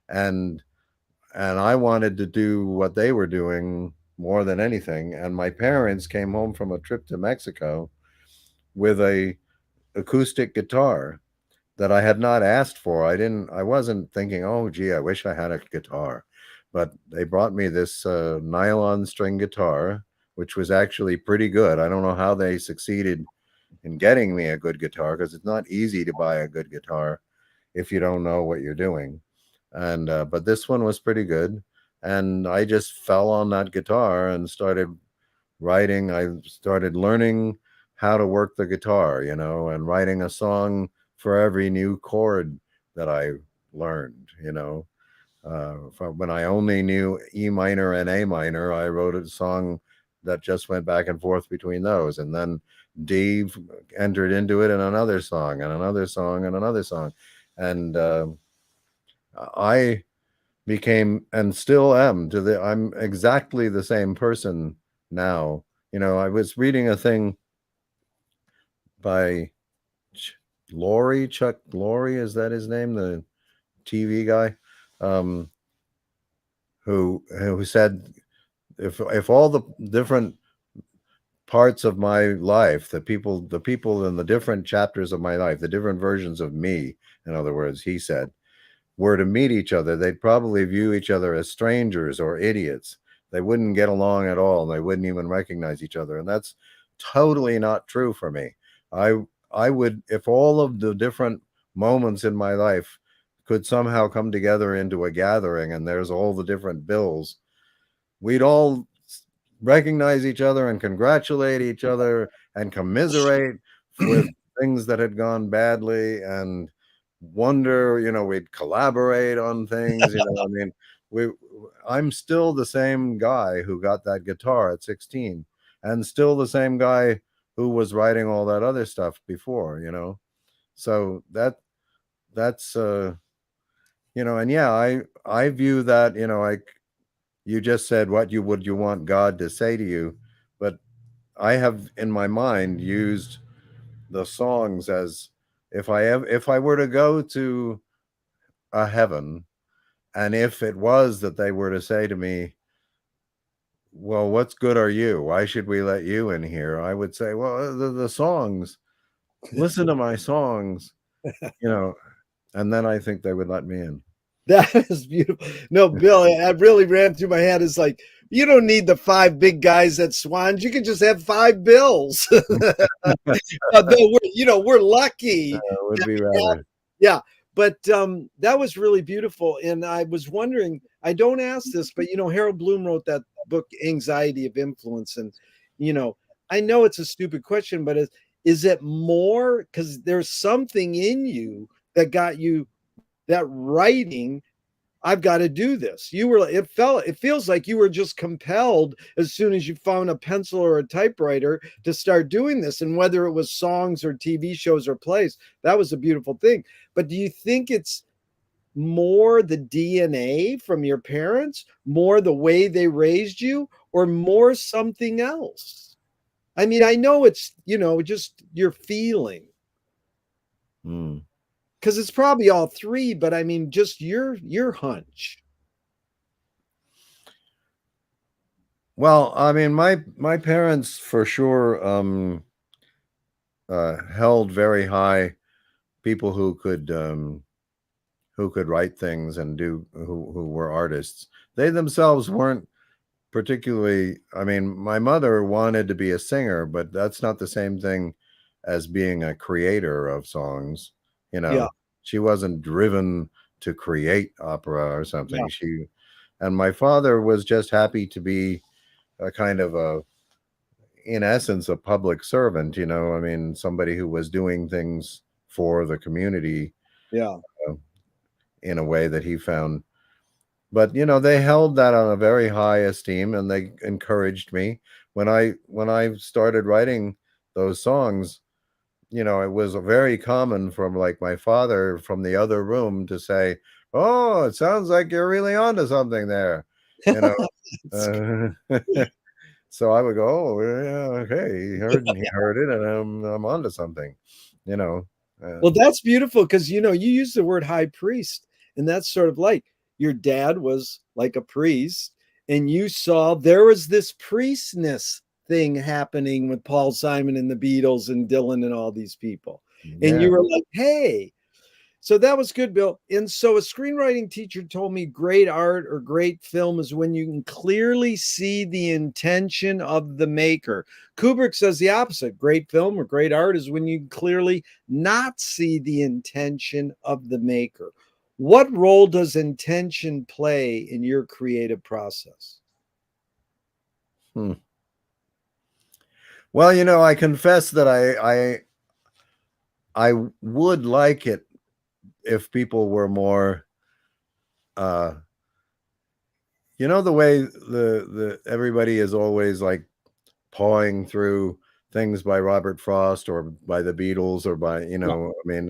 and I wanted to do what they were doing more than anything. And my parents came home from a trip to Mexico with a acoustic guitar that I had not asked for. I wasn't thinking, oh, gee, I wish I had a guitar. But they brought me this nylon string guitar, which was actually pretty good. I don't know how they succeeded in getting me a good guitar, because it's not easy to buy a good guitar if you don't know what you're doing. And but this one was pretty good. And I just fell on that guitar and started writing. I started learning how to work the guitar, and writing a song for every new chord that I learned, From when I only knew E minor and A minor, I wrote a song that just went back and forth between those. And then D entered into it in another song and another song and another song. And I became, and still am, I'm exactly the same person now. I was reading a thing by Chuck Lorre, is that his name? The TV guy, who said, if all the different parts of my life, the people in the different chapters of my life, the different versions of me, in other words, he said, were to meet each other, they'd probably view each other as strangers or idiots. They wouldn't get along at all. And they wouldn't even recognize each other. And that's totally not true for me. I would, if all of the different moments in my life could somehow come together into a gathering and there's all the different Bills, we'd all recognize each other and congratulate each other and commiserate with things that had gone badly and wonder, we'd collaborate on things, I mean, I'm still the same guy who got that guitar at 16 and still the same guy who was writing all that other stuff before, so that's and yeah, I view that, like you just said, what would you want God to say to you? But I have in my mind used the songs as, if I were to go to a heaven, and if it was that they were to say to me, well, what's good are you? Why should we let you in here? I would say, well, the songs, listen to my songs, and then I think they would let me in. That is beautiful. No, Bill, I really ran through my head. It's like, you don't need the 5 big guys at Swans. You can just have 5 Bills. We're lucky. Would be rather. Yeah. But that was really beautiful. And I was wondering, I don't ask this, but Harold Bloom wrote that book, Anxiety of Influence. And, I know it's a stupid question, but is it more because there's something in you that got you that writing? I've got to do this. It feels like you were just compelled as soon as you found a pencil or a typewriter to start doing this. And whether it was songs or TV shows or plays, that was a beautiful thing. But do you think it's more the DNA from your parents, more the way they raised you, or more something else? I mean, I know it's, just your feeling. Because it's probably all 3, but I mean, just your hunch. Well, I mean, my parents for sure held very high people who could write things and who were artists. They themselves weren't particularly. I mean, my mother wanted to be a singer, but that's not the same thing as being a creator of songs. You Yeah. know, she wasn't driven to create opera or Yeah. something. And my father was just happy to be a kind of a, in essence, a public servant. You know, I mean, somebody who was doing things for the community Yeah. uh, in a way that he found. But you know, they held that on a very high esteem, and they encouraged me when I started writing those songs. You know, it was very common from like my father from the other room to say, "Oh, it sounds like you're really onto something there," you know. So I would go, "Oh, yeah, okay, he heard it, and I'm onto something," you know. Uh, Well, that's beautiful because you use the word high priest, and that's sort of like your dad was like a priest, and you saw there was this priestness thing happening with Paul Simon and the Beatles and Dylan and all these people. And yeah. you were like, hey, so that was good, Bill. And so a screenwriting teacher told me great art or great film is when you can clearly see the intention of the maker. Kubrick says the opposite. Great film or great art is when you can clearly not see the intention of the maker. What role does intention play in your creative process? Hmm. Well, you know, I confess that I would like it if people were more uh you know, the way the everybody is always like pawing through things by Robert Frost or by the Beatles or by, you Yeah, know, I mean,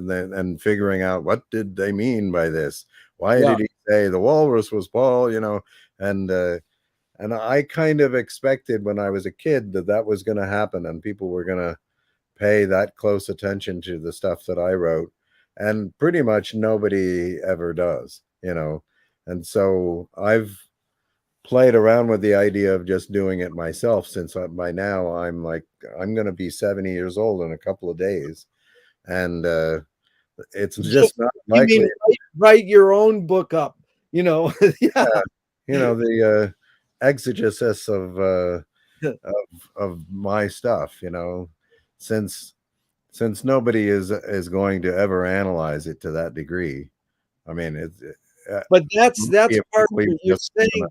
then and figuring out what did they mean by this? Why yeah. did he say the walrus was Paul, you know? And and I kind of expected when I was a kid that that was going to happen and people were going to pay that close attention to the stuff that I wrote. And pretty much nobody ever does, you know. And so I've played around with the idea of just doing it myself since by now I'm going to be 70 years old in a couple of days. And it's just not You mean likely. write your own book up, yeah. Yeah, you know, the exegesis of my stuff, you know, since nobody is going to ever analyze it to that degree. I mean, it's But that's if part of people it. You're just saying,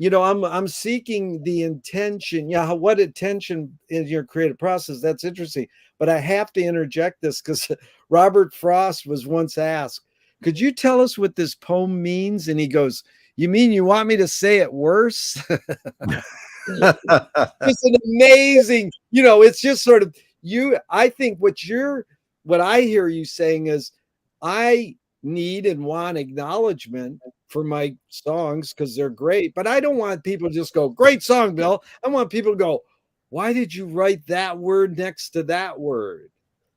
I'm seeking the intention. Yeah, what intention in your creative process? That's interesting. But I have to interject this because Robert Frost was once asked, "Could you tell us what this poem means?" And he goes, "You mean you want me to say it worse?" Just an amazing, it's just sort of I think what I hear you saying is I need and want acknowledgement for my songs because they're great, but I don't want people to just go, great song, Bill. I want people to go, why did you write that word next to that word?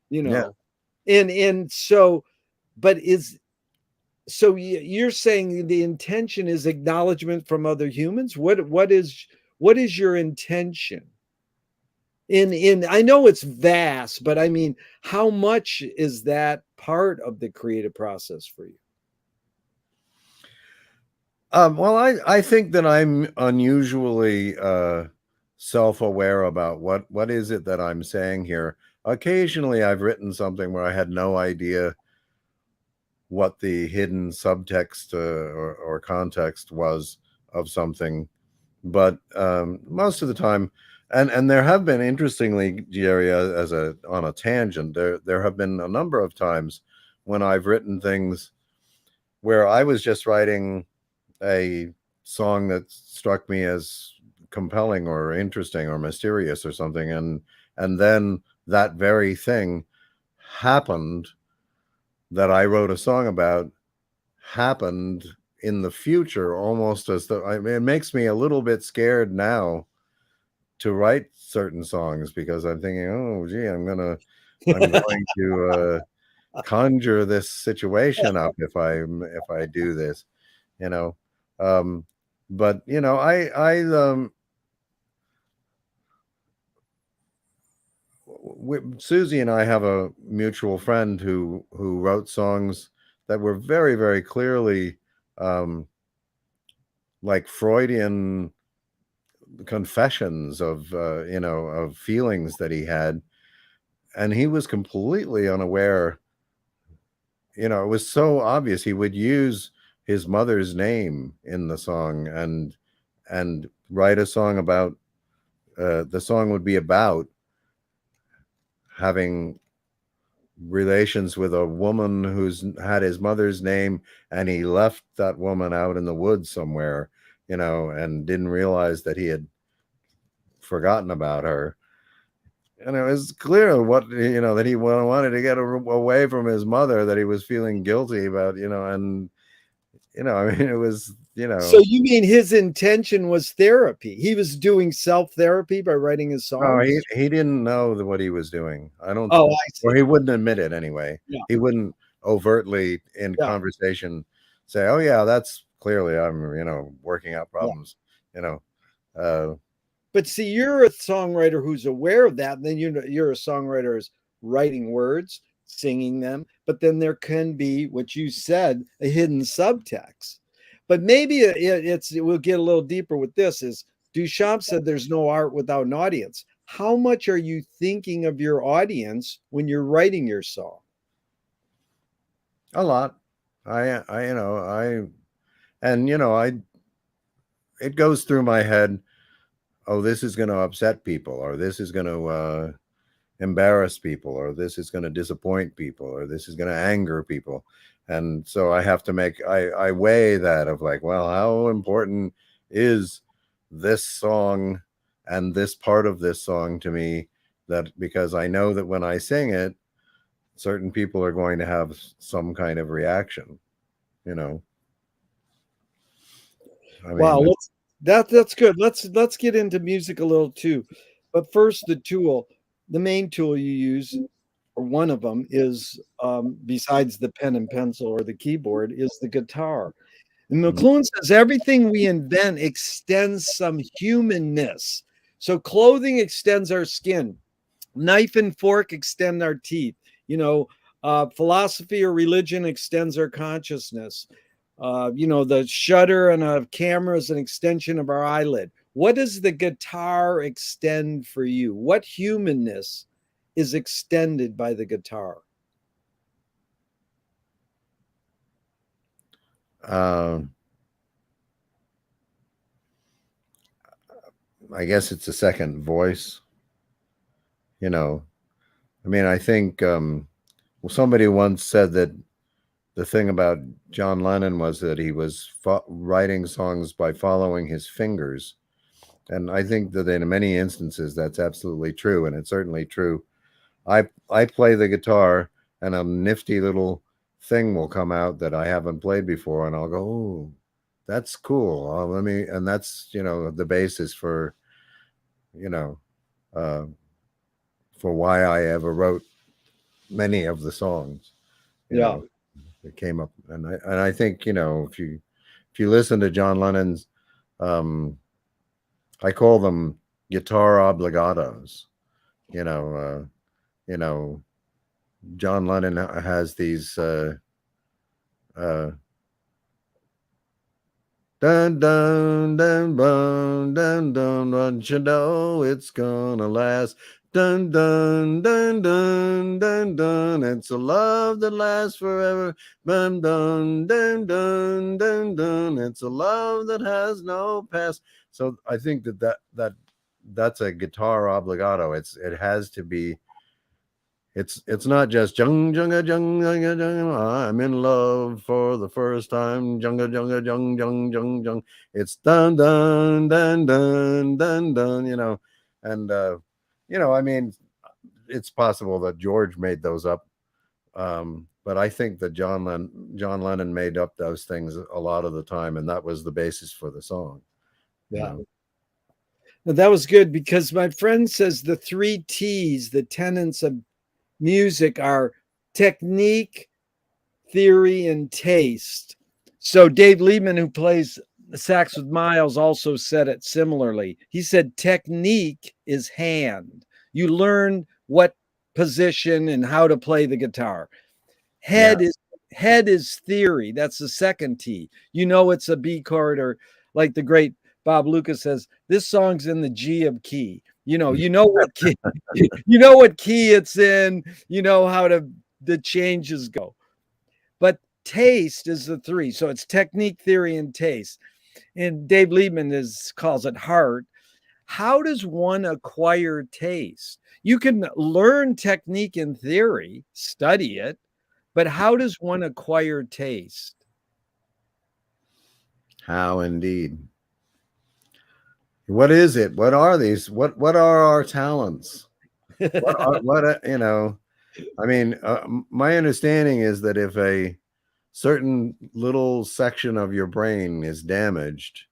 You Yeah. know, and so, but you're saying the intention is acknowledgement from other humans? What is your intention? In I know it's vast, but I mean, how much is that part of the creative process for you? Well, I think that I'm unusually self-aware about what is it that I'm saying here. Occasionally, I've written something where I had no idea what the hidden subtext or context was of something, but most of the time, and there have been, interestingly, Jerry, as a on a tangent, there have been a number of times when I've written things where I was just writing a song that struck me as compelling or interesting or mysterious or something, and then that very thing happened that I wrote a song about happened in the future, almost as though, I mean, it makes me a little bit scared now to write certain songs because I'm thinking, oh gee, I'm going to conjure this situation up if I do this, you know. Um, but you know, Susie and I have a mutual friend who wrote songs that were very, very clearly um, like Freudian confessions of of feelings that he had, and he was completely unaware. You know, it was so obvious. He would use his mother's name in the song and write a song about the song would be about having relations with a woman who's had his mother's name, and he left that woman out in the woods somewhere, you know, and didn't realize that he had forgotten about her. And it was clear what, you know, that he wanted to get away from his mother, that he was feeling guilty about, you know, and you know, I mean, it was, you So know, you mean his intention was therapy? He was doing self-therapy by writing his no, songs? he didn't know what he was doing. I don't, Oh, I or see. he wouldn't admit it anyway. Yeah, He wouldn't overtly in yeah, conversation say, "Oh yeah, that's clearly I'm, you know, working out yeah. problems." You know, uh, But see, you're a songwriter who's aware of that, and then you're a songwriter who's writing words, singing them, but then there can be what you said, a hidden subtext. But maybe we'll get a little deeper with this. Is Duchamp said there's no art without an audience. How much are you thinking of your audience when you're writing your song? a lot. You know, and you know, it goes through my head. Oh, this is going to upset people, or this is going to embarrass people, or this is going to disappoint people, or this is going to anger people. And so I have to I weigh that of like, well, how important is this song and this part of this song to me, that because I know that when I sing it, certain people are going to have some kind of reaction, you know. I Wow, mean, that's good. Let's get into music a little too. But first, the main tool you use, or one of them, is besides the pen and pencil or the keyboard, is the guitar. And McLuhan says everything we invent extends some humanness. So clothing extends our skin, knife and fork extend our teeth. You know, philosophy or religion extends our consciousness. You know, the shutter and a camera is an extension of our eyelid. What does the guitar extend for you? What humanness is extended by the guitar? uh, I guess it's a second voice, you know. I mean, I think well, somebody once said that the thing about John Lennon was that he was writing songs by following his fingers. And I think that in many instances that's absolutely true, and it's certainly true. I play the guitar, and a nifty little thing will come out that I haven't played before, and I'll go, "Oh, that's cool. Let me," and that's, you know, the basis for, you know, uh, for why I ever wrote many of the songs. You Yeah, know, it came up, and I think, you know, if you listen to John Lennon's, um, I call them guitar obligatos. You know, you know, John Lennon has these uh, dun dun dun dun dun dun, don't you know it's gonna last? Dun dun dun dun dun dun. It's a love that lasts forever. Dun dun dun dun dun dun. It's a love that has no past. So I think that's a guitar obligato. It has to be. It's not just jung junga jung junga jung. I'm in love for the first time. Junga junga jung jung jung jung. It's dun dun dun dun dun dun. You know, and you know, I mean, it's possible that George made those up, but I think that John Lennon made up those things a lot of the time, and that was the basis for the song. You yeah. know, Now, that was good because my friend says the three T's, the tenets of music, are technique, theory, and taste. So Dave Liebman, who plays the sax with Miles, also said it similarly. He said technique is hand. You learn what position and how to play the guitar. yeah, Head is theory. That's the second T. You know it's a B chord, or like the great Bob Lucas says, this song's in the G of key. You know what key, you know what key it's in, you know how the changes go. But taste is the three. So it's technique, theory, and taste. And Dave Liebman calls it heart. How does one acquire taste? You can learn technique and theory, study it, but how does one acquire taste? How indeed. What is it? What are these? What are our talents? I mean, my understanding is that if a certain little section of your brain is damaged,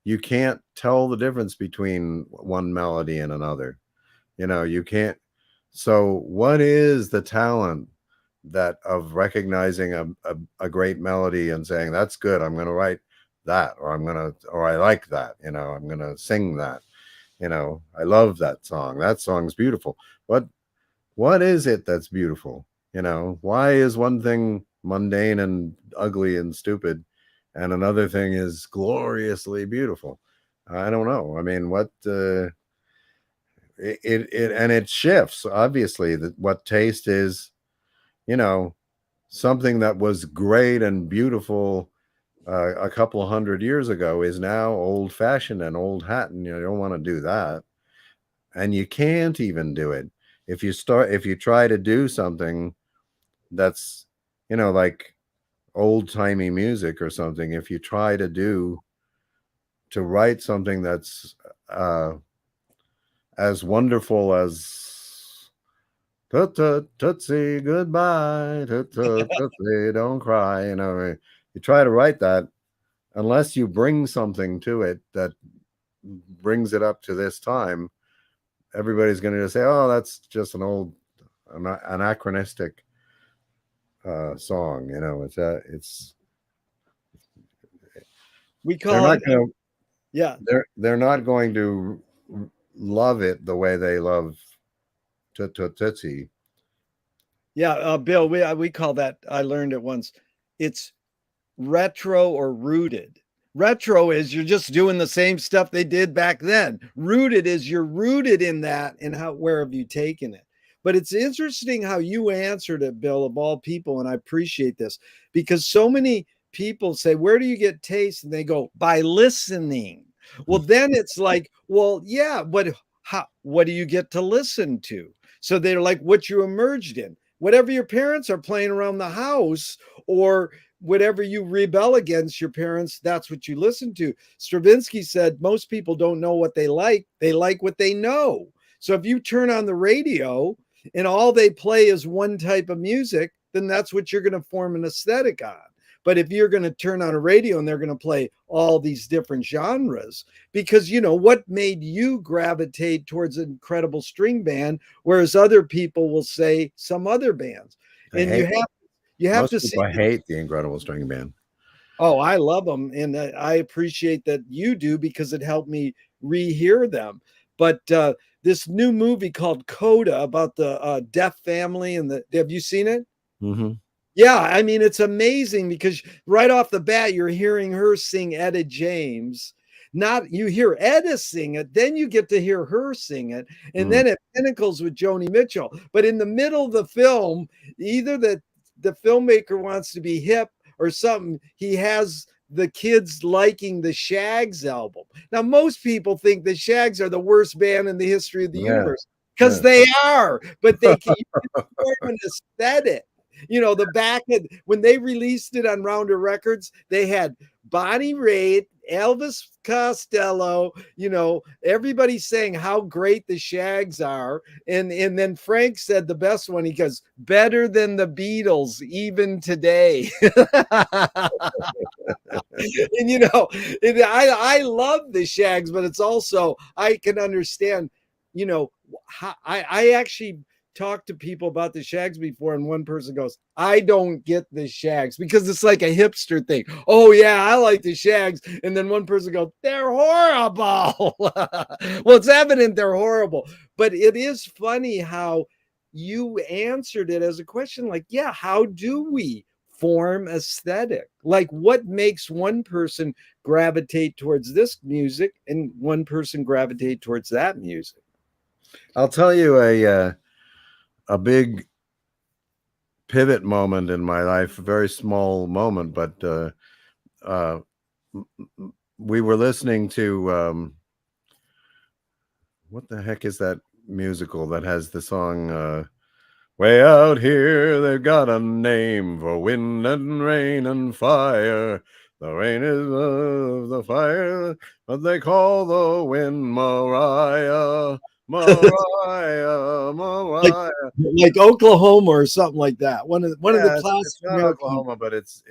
you can't tell the difference between one melody and another. You can't. So what is the talent that of recognizing a great melody and saying, that's good, I'm going to write that, or I like that, I'm going to sing that, I love that song. That song's beautiful. What is it that's beautiful? Why is one thing mundane and ugly and stupid, and another thing is gloriously beautiful? I don't know. I mean, it shifts, obviously, that what taste is, something that was great and beautiful a couple of 100 years ago is now old fashioned and old hat, and you don't want to do that. And you can't even do it if you try to do something that's, like old timey music or something. If you try to write something that's as wonderful as tut tut tootsie goodbye, tut tut tootsie don't cry, you try to write that, unless you bring something to it that brings it up to this time, everybody's going to just say, oh, that's just an old anachronistic song. It's We they're call not it, going to yeah. they're not going to love it the way they love Tootsie. Yeah, Bill, we call that, I learned it once. It's retro or rooted. Retro is you're just doing the same stuff they did back then. Rooted is you're rooted in that, and where have you taken it? But it's interesting how you answered it, Bill, of all people, and I appreciate this, because so many people say, where do you get taste? And they go, by listening. Well, then it's like, well, yeah, but what do you get to listen to? So they're like, what you emerged in. Whatever your parents are playing around the house, or whatever you rebel against your parents, that's what you listen to. Stravinsky said most people don't know what they like what they know. So if you turn on the radio and all they play is one type of music, then that's what you're going to form an aesthetic on. But if you're going to turn on a radio and they're going to play all these different genres, because what made you gravitate towards an Incredible String Band, whereas other people will say some other bands, and you have to see. I hate the Incredible String Band. Oh, I love them, and I appreciate that you do, because it helped me rehear them. But this new movie called Coda about the deaf family, and have you seen it? Mm-hmm. Yeah, I mean, it's amazing, because right off the bat, you're hearing her sing Etta James. Not you hear Etta sing it, then you get to hear her sing it, and then it pinnacles with Joni Mitchell. But in the middle of the film, either the filmmaker wants to be hip or something, he has the kids liking the Shags album. Now, most people think the Shags are the worst band in the history of the universe, because they are, but they can form an aesthetic. The back end, when they released it on Rounder Records, they had Bonnie Raitt, Elvis Costello, everybody saying how great the Shags are. And then Frank said the best one, he goes, better than the Beatles, even today. And I love the Shags, but it's also, I can understand, how I actually talked to people about the Shags before, and one person goes, I don't get the Shags, because it's like a hipster thing. Oh yeah, I like the Shags. And then one person goes, they're horrible. Well, it's evident they're horrible, but it is funny how you answered it as a question, like, yeah, how do we form aesthetic? Like, what makes one person gravitate towards this music and one person gravitate towards that music? I'll tell you a big pivot moment in my life, a very small moment, but uh, we were listening to what the heck is that musical that has the song way out here they've got a name for wind and rain and fire. The rain is the fire, but they call the wind Mariah. Mariah, like Mariah. like Oklahoma or something like that. One of the Yeah, it's classic not American. Oklahoma, but it's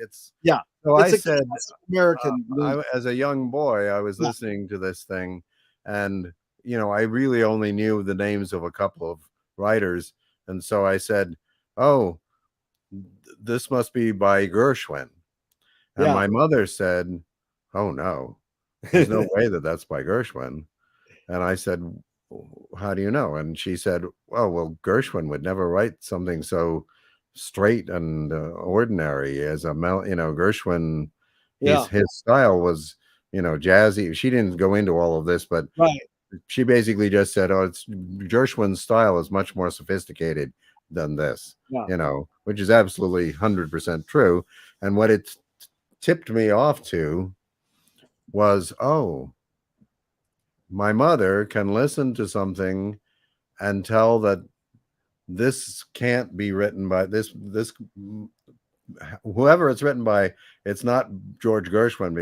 Yeah, so I it's a said, classic American. as a young boy, I was Yeah, listening to this thing, and I really only knew the names of a couple of writers, and so I said, "Oh, this must be by Gershwin." And yeah. my mother said, "Oh no, there's no way that that's by Gershwin." And I said, "How do you know?" And she said, "Oh, well, Gershwin would never write something so straight and ordinary as a Gershwin. Yeah, His style was, jazzy. She didn't go into all of this, but right. she basically just said, "Oh, it's Gershwin's style is much more sophisticated than this," Yeah, which is absolutely 100% true. And what it tipped me off to was, oh, my mother can listen to something and tell that this can't be written by this whoever it's written by. It's not George Gershwin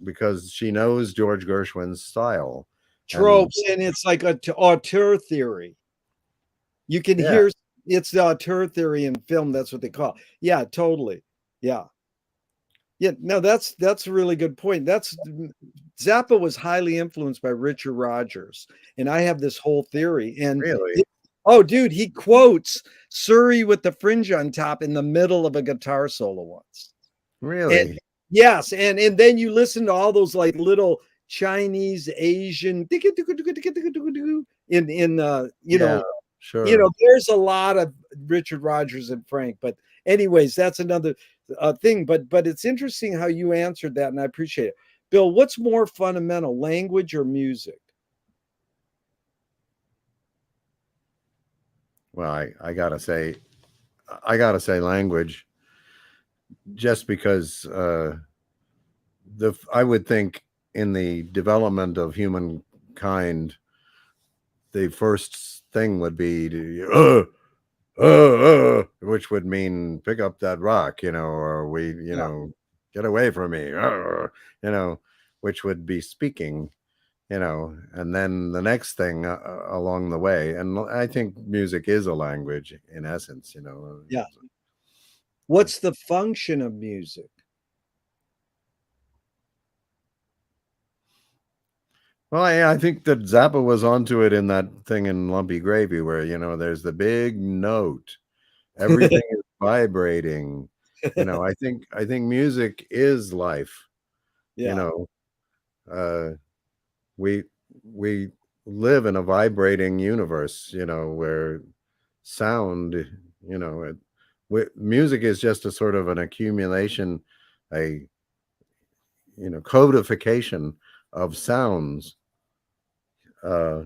because she knows George Gershwin's style. And tropes, and it's like a auteur theory. You can yeah, hear it's the auteur theory in film. That's what they call it. Yeah, totally. Yeah. Yeah, no, that's a really good point. That's Zappa was highly influenced by Richard Rodgers, and I have this whole theory. And really, oh, dude, he quotes "Surrey with the fringe on top" in the middle of a guitar solo once. And really, yes, and then you listen to all those like little Chinese, Asian in yeah, sure. there's a lot of Richard Rodgers and Frank, but anyways, that's another thing. But it's interesting how you answered that, and I appreciate it. Bill, what's more fundamental, language or music? Well, I gotta say language, just because I would think in the development of humankind, the first thing would be to which would mean pick up that rock, or Yeah, get away from me, you know, which would be speaking, and then the next thing along the way. And I think music is a language in essence, yeah. What's the function of music? Well, I think that Zappa was onto it in that thing in Lumpy Gravy where, there's the big note. Everything is vibrating. I think music is life. You Yeah, know, uh, we we live in a vibrating universe, where sound, music is just a sort of an accumulation, a codification of sounds. Uh,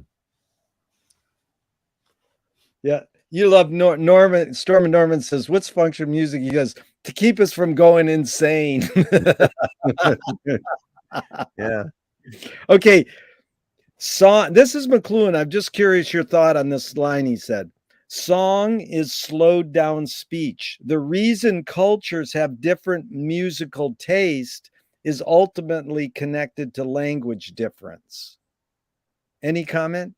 yeah. You love Norman. Storm and Norman says, "What's function of music?" He goes, "To keep us from going insane." yeah. Okay, song. This is McLuhan. I'm just curious your thought on this line. He said, "Song is slowed down speech. The reason cultures have different musical taste is ultimately connected to language difference." Any comment?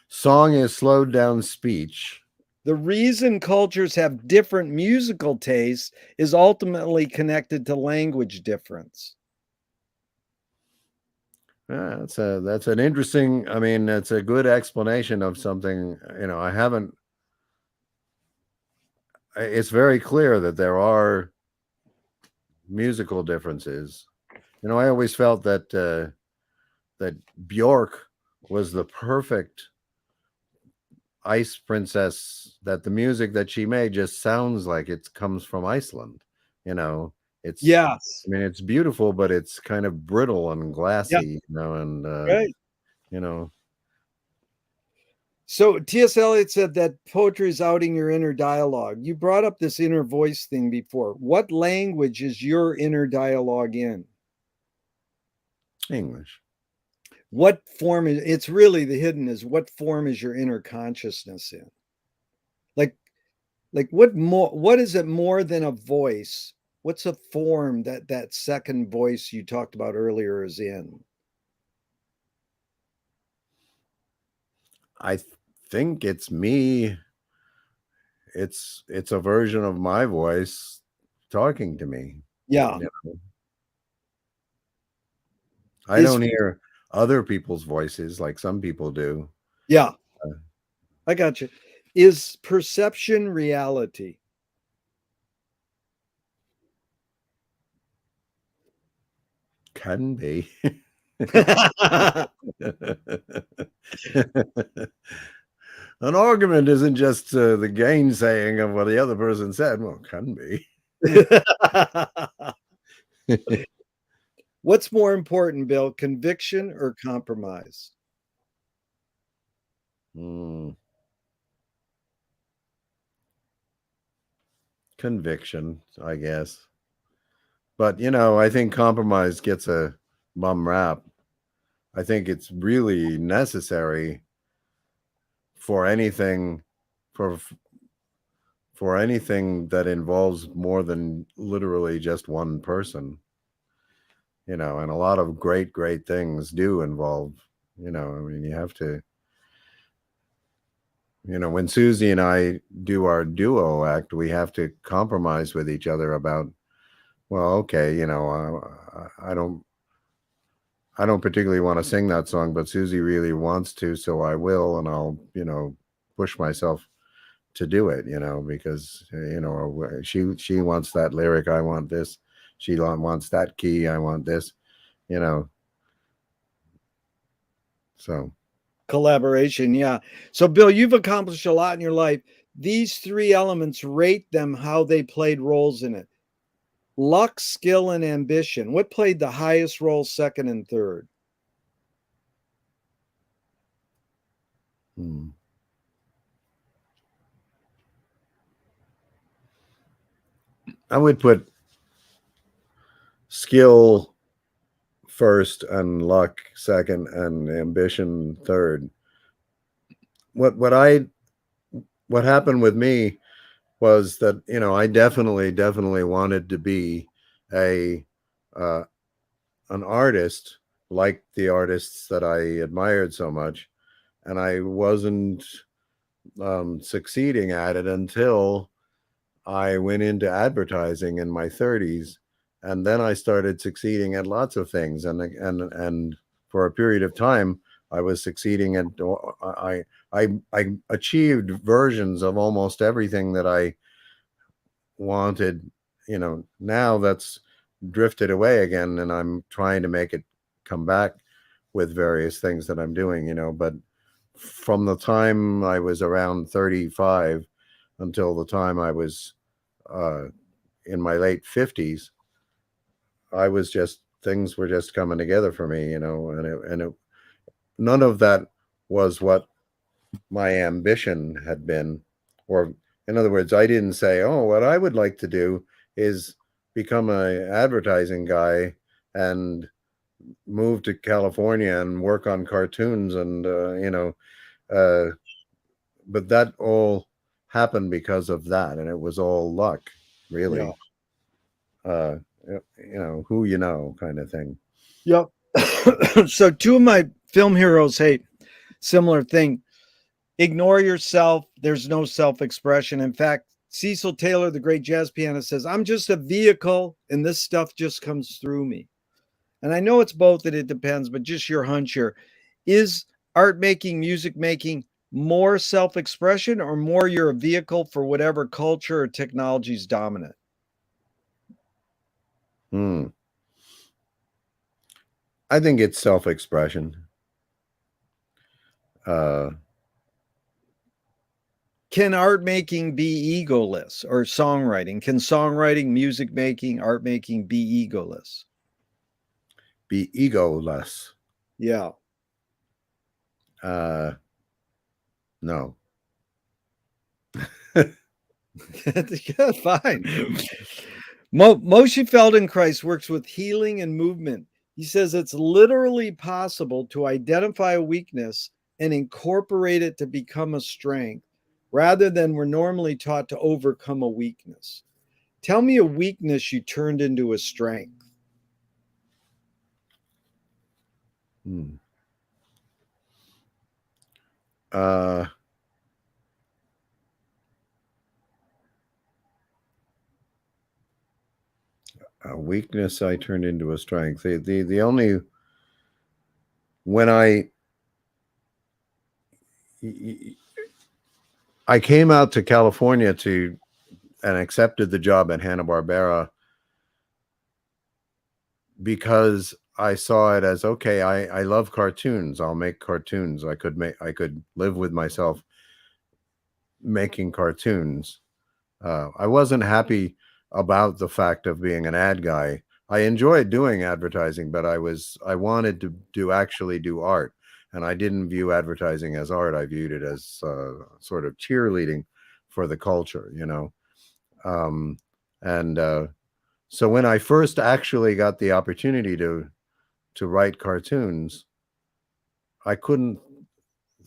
Song is slowed down speech. The reason cultures have different musical tastes is ultimately connected to language difference. Yeah, that's an interesting. I mean, that's a good explanation of something. I haven't. It's very clear that there are musical differences. I always felt that Bjork was the perfect ice princess. That the music that she made just sounds like it comes from Iceland. You know, it's. Yes. I mean, it's beautiful, but it's kind of brittle and Yeah. glassy. And Right. you know. So T.S. Eliot said that poetry is outing your inner dialogue. You brought up this inner voice thing before. What language is your inner dialogue in? English. What form is it's really the hidden is what form is your inner consciousness in? Like what is it more than a voice? What's a form that second voice you talked about earlier is in? I think it's me. It's a version of my voice talking to me. Yeah. You know? I Is don't hear other people's voices like some people do. yeah, Uh, I got you. Is perception reality? Can be. An argument isn't just the gainsaying of what the other person said. Well, it can be. What's more important, Bill, conviction or compromise? Mm, conviction, I guess. But, I think compromise gets a bum rap. I think it's really necessary for anything for for anything that involves more than literally just one person, and a lot of great things do involve, I mean, you have to, when Susie and I do our duo act, we have to compromise with each other about, well, okay, I don't particularly want to sing that song, but Susie really wants to, so I will, and I'll, push myself to do it, because she wants that lyric, I want this. She wants that key, I want this, you know. So Collaboration, yeah. So, Bill, you've accomplished a lot in your life. These three elements, rate them how they played roles in it. Luck, skill, and ambition. What played the highest role, second and third? hmm. I would put skill first and luck second and ambition third. What happened with me was that, I definitely wanted to be a uh, an artist like the artists that I admired so much, and I wasn't succeeding at it until I went into advertising in my 30s, and then I started succeeding at lots of things, and for a period of time I was succeeding at I achieved versions of almost everything that I wanted. Now that's drifted away again, and I'm trying to make it come back with various things that I'm doing, but from the time I was around 35 until the time I was uh, in my late 50s, I was just, things were just coming together for me, and none of that was what my ambition had been. Or, in other words, I didn't say, oh, what I would like to do is become a advertising guy and move to California and work on cartoons and, uh, but that all happened because of that. And it was all luck, Yeah. really. Uh, who kind of thing. Yep. So, two of my film heroes, hey, similar thing. Ignore yourself. There's no self expression. In fact, Cecil Taylor, the great jazz pianist, says, I'm just a vehicle and this stuff just comes through me. And I know it's both and it depends, but just your hunch here. Is art making, music making more self expression or more you're a vehicle for whatever culture or technology is dominant? Hmm. I think it's self-expression. Uh, Can art making be egoless or songwriting? Can songwriting, music making, art making be egoless? be egoless. Yeah. No. Yeah, fine. Moshe Feldenkrais works with healing and movement. He says it's literally possible to identify a weakness and incorporate it to become a strength rather than we're normally taught to overcome a weakness. Tell me a weakness you turned into a strength. Hmm. Uh, a weakness I turned into a strength. The only when I came out to California to and accepted the job at Hanna-Barbera because I saw it as okay, I love cartoons. I'll make cartoons. I could live with myself making cartoons. I wasn't happy about the fact of being an ad guy. I enjoyed doing advertising, but I wanted to actually do art, and I didn't view advertising as art. I viewed it as sort of cheerleading for the culture, you know. And So when I first actually got the opportunity to write cartoons, I couldn't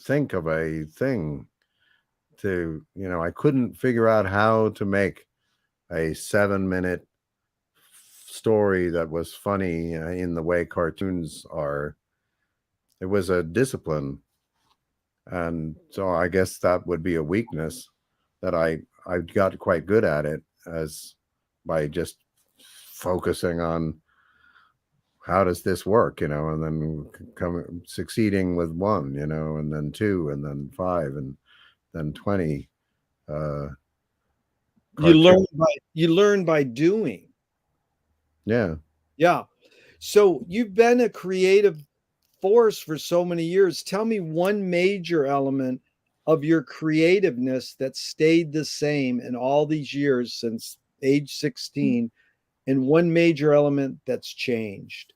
think of a thing to, you know, I couldn't figure out how to make a 7-minute story that was funny in the way cartoons are. It was a discipline, and so I guess that would be a weakness that I got quite good at it as by just focusing on how does this work, you know, and then succeeding with one, you know, and then two, and then five, and then 20 uh, You cartoons. learn by doing. Yeah. Yeah. So you've been a creative force for so many years. Tell me one major element of your creativeness that stayed the same in all these years since age 16, and one major element that's changed.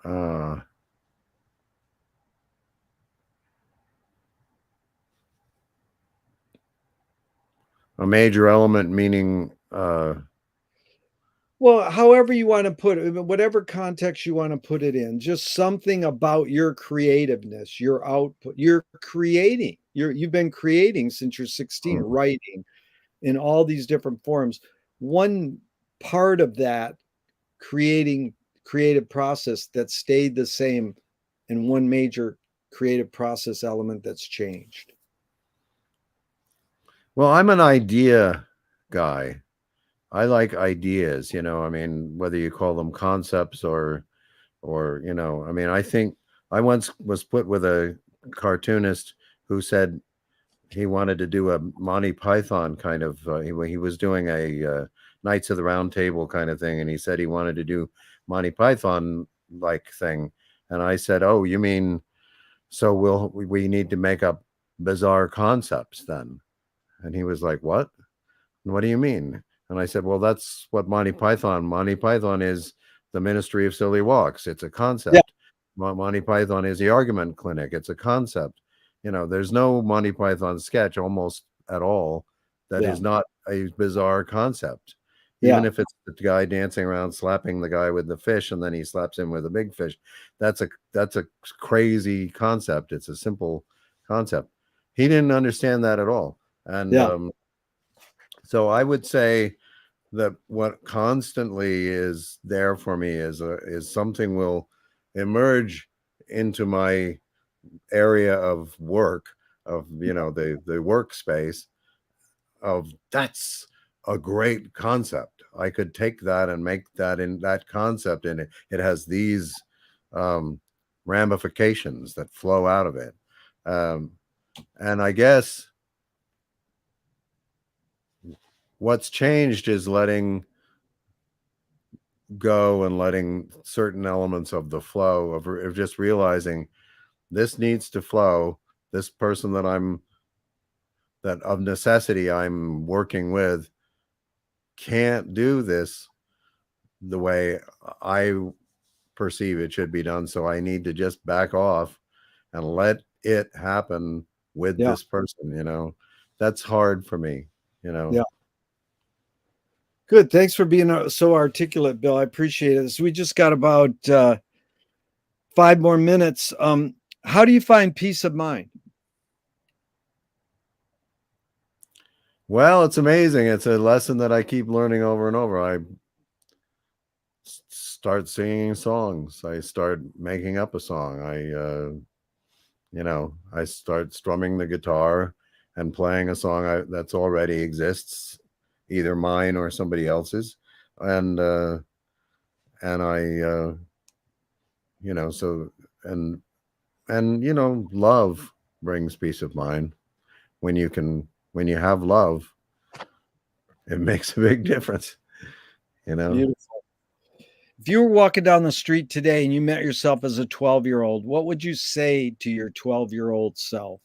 Uh, a major element meaning Well, however you want to put it, whatever context you want to put it in, just something about your creativeness, your output, you're creating. You've been creating since you're 16, writing in all these different forms. One part of that creating creative process that stayed the same, and one major creative process element that's changed. well, I'm an idea guy. I like ideas, you know, I mean, whether you call them concepts or, you know, I mean, I think I once was put with a cartoonist who said he wanted to do a Monty Python kind of, he was doing a Knights of the Round Table kind of thing. And he said he wanted to do Monty Python like thing. And I said, oh, you mean, so we need to make up bizarre concepts then? And he was like, what? What do you mean? And I said, well, that's what Monty Python is the Ministry of Silly Walks. It's a Yeah, concept. Monty Python is the Argument Clinic. It's a concept. You know, there's no Monty Python sketch almost at all that yeah, is not a bizarre concept. yeah, Even if it's the guy dancing around slapping the guy with the fish and then he slaps him with a big fish. That's a crazy concept. It's a simple concept. He didn't understand that at all. And yeah, so I would say that what constantly is there for me is something will emerge into my area of work of, you know, the workspace of that's a great concept. I could take that and make that in that concept, and it has these um, ramifications that flow out of it. Um, and I guess what's changed is letting go and letting certain elements of the flow of just realizing this needs to flow. This person that of necessity I'm working with can't do this the way I perceive it should be done. So I need to just back off and let it happen with Yeah. this person, you know. That's hard for me, you know. Yeah. Good. Thanks for being so articulate, Bill. I appreciate it. So we just got about 5 more minutes. How do you find peace of mind? Well, it's amazing. It's a lesson that I keep learning over and over. I start singing songs. I start making up a song. I start strumming the guitar and playing a song that's already exists, either mine or somebody else's. And I, so, and, love brings peace of mind. When you have love, it makes a big difference, you know? Beautiful. If you were walking down the street today and you met yourself as a 12-year-old, what would you say to your 12-year-old self?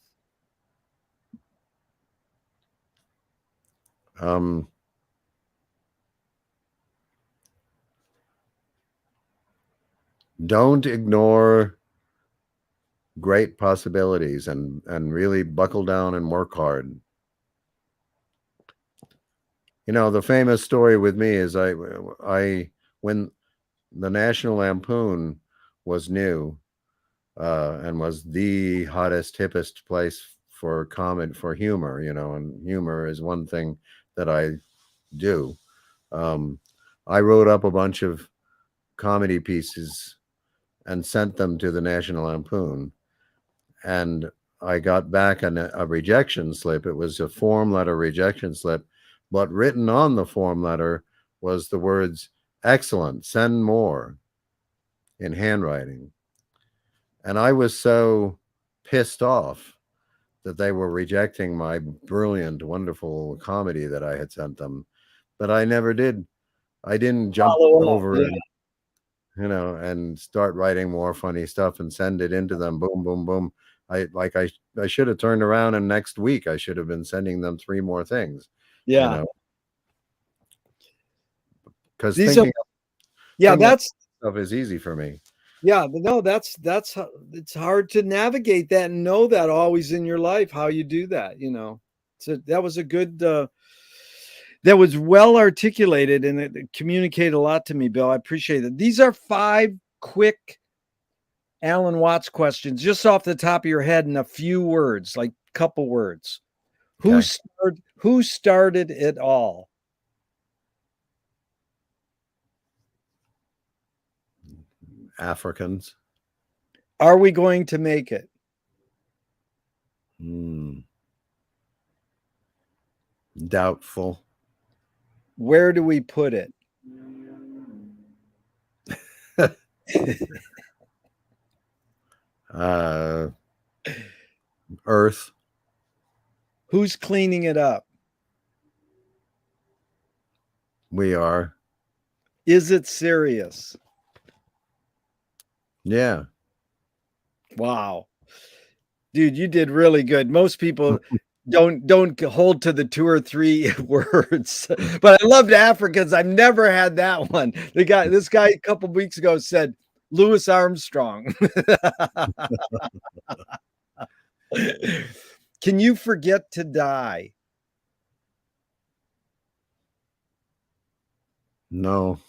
Don't ignore great possibilities and really buckle down and work hard. You know, the famous story with me is when the National Lampoon was new and was the hottest, hippest place for humor, you know, and humor is one thing that I do. I wrote up a bunch of comedy pieces and sent them to the National Lampoon. And I got back a rejection slip. It was a form letter rejection slip, but written on the form letter was the words, "Excellent, send more," in handwriting. And I was so pissed off that they were rejecting my brilliant, wonderful comedy that I had sent them, but I never did. I didn't jump Follow up. over Yeah. and start writing more funny stuff and send it into them. Boom, boom, boom. I should have turned around, and next week I should have been sending them 3 more things, you Yeah. know, because These are, thinking that's stuff is easy for me. Yeah, but no, that's it's hard to navigate that and know that always in your life how you do that, you know. So that was a good that was well articulated, and it communicated a lot to me, Bill. I appreciate it. These are 5 quick Alan Watts questions just off the top of your head in a few words, like couple words. Okay. Who started it all? Africans. Are we going to make it? Doubtful. Where do we put it? Earth. Who's cleaning it up? We are. Is it serious? Yeah. Wow. Dude, you did really good. Most people don't hold to the 2 or 3 words. But I loved Africans. I've never had that one. This guy a couple of weeks ago said Louis Armstrong. Can you forget to die? No.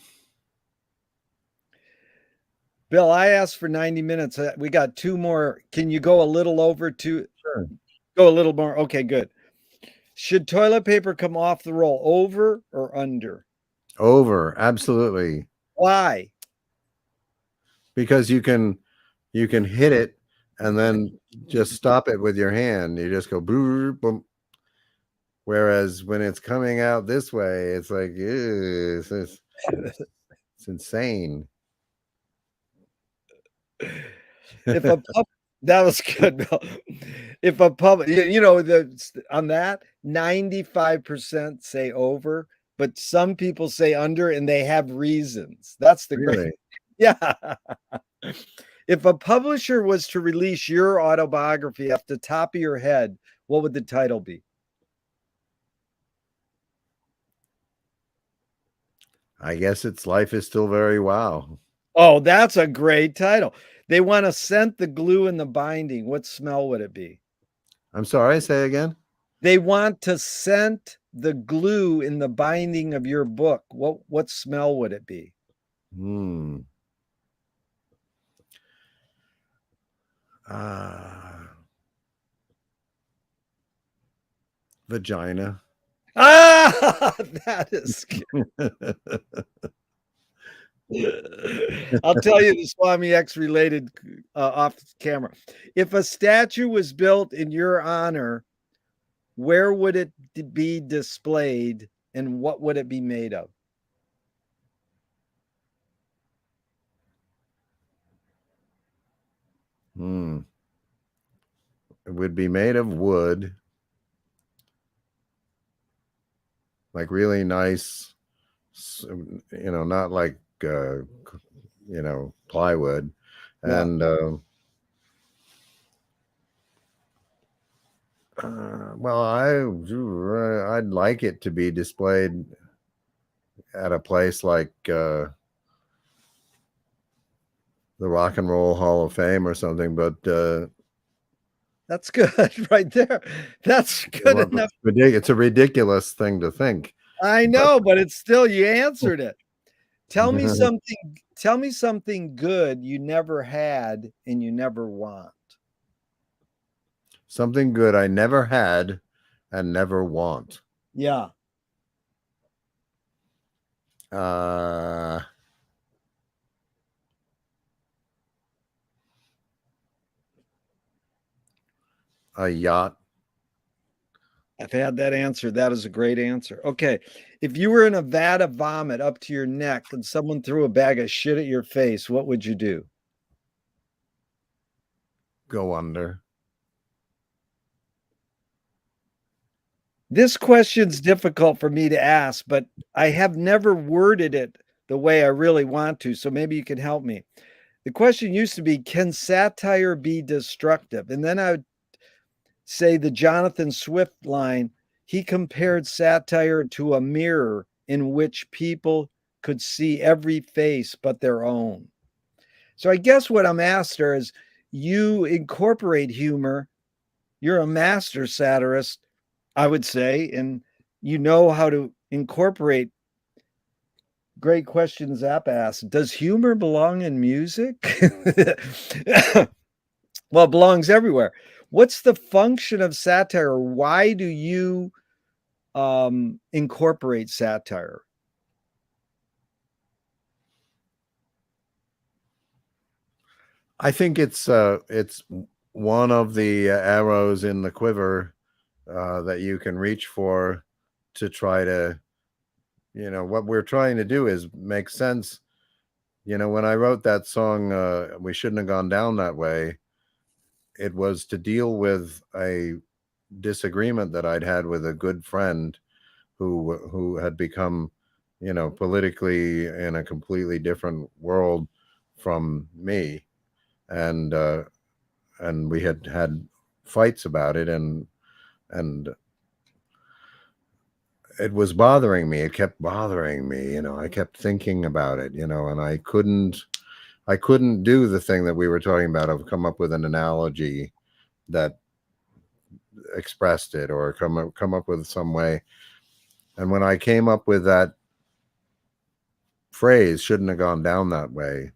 Bill, I asked for 90 minutes. We got 2 more. Can you go a little over to Sure. go a little more? Okay, good. Should toilet paper come off the roll, over or under? Over. Absolutely. Why? Because you can hit it and then just stop it with your hand. You just go boom, boom. Whereas when it's coming out this way, it's like, ew, it's insane. If a pup, that was good, Bill. If a public, on that, 95% say over, but some people say under, and they have reasons. That's the great. Really? Yeah. If a publisher was to release your autobiography off the top of your head, what would the title be? I guess its life is still very wow. Oh, that's a great title. They want to scent the glue in the binding. What smell would it be? I'm sorry, say again. They want to scent the glue in the binding of your book. What smell would it be? Hmm. Uh, vagina. Ah, that is I'll tell you the Swami X related off camera. If a statue was built in your honor, where would it be displayed and what would it be made of? Hmm. It would be made of wood, like really nice, not like plywood, Yeah. and well, I'd like it to be displayed at a place like the Rock and Roll Hall of Fame or something, but That's good right there. That's good well, enough. it's a ridiculous thing to think, I but know, but it's still you answered it. Tell me something good you never had and you never want. something good I never had and never want. Yeah. Uh, a yacht. I've had that answer. That is a great answer. Okay. If you were in a vat of vomit up to your neck and someone threw a bag of shit at your face, what would you do? Go under. This question's difficult for me to ask, but I have never worded it the way I really want to. So maybe you can help me. The question used to be, can satire be destructive? And then I would say the Jonathan Swift line, he compared satire to a mirror in which people could see every face but their own. So I guess what I'm after is you incorporate humor. You're a master satirist, I would say, and you know how to incorporate. Great question Zap asked. Does humor belong in music? Well, it belongs everywhere. What's the function of satire? Why do you incorporate satire? I think it's one of the arrows in the quiver that you can reach for to try to, what we're trying to do is make sense. When I wrote that song, We Shouldn't Have Gone Down That Way, it was to deal with a disagreement that I'd had with a good friend who had become, politically in a completely different world from me, and we had fights about it, and it was bothering me. It kept bothering me. I kept thinking about it. And I couldn't do the thing that we were talking about of come up with an analogy that expressed it, or come up with some way. And when I came up with that phrase, shouldn't have gone down that way,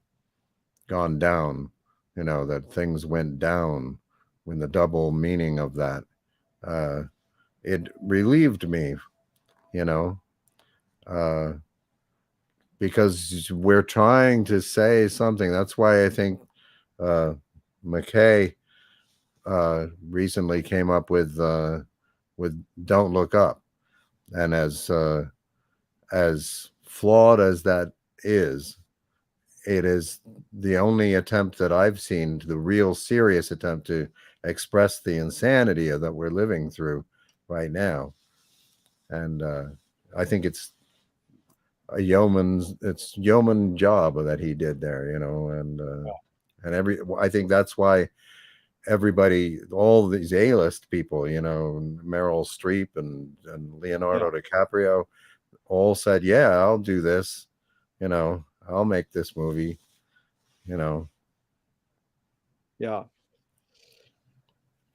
gone down, that things went down, when the double meaning of that, uh, it relieved me, you know, uh, because we're trying to say something. That's why I think uh, McKay recently came up with "Don't Look Up," and as flawed as that is, it is the only attempt that I've seen, the real serious attempt to express the insanity that we're living through right now. And I think it's yeoman job that he did there, and I think that's why everybody, all these A-list people, Meryl Streep and Yeah. Leonardo DiCaprio, all said, "Yeah, I'll do this." I'll make this movie, you know. Yeah.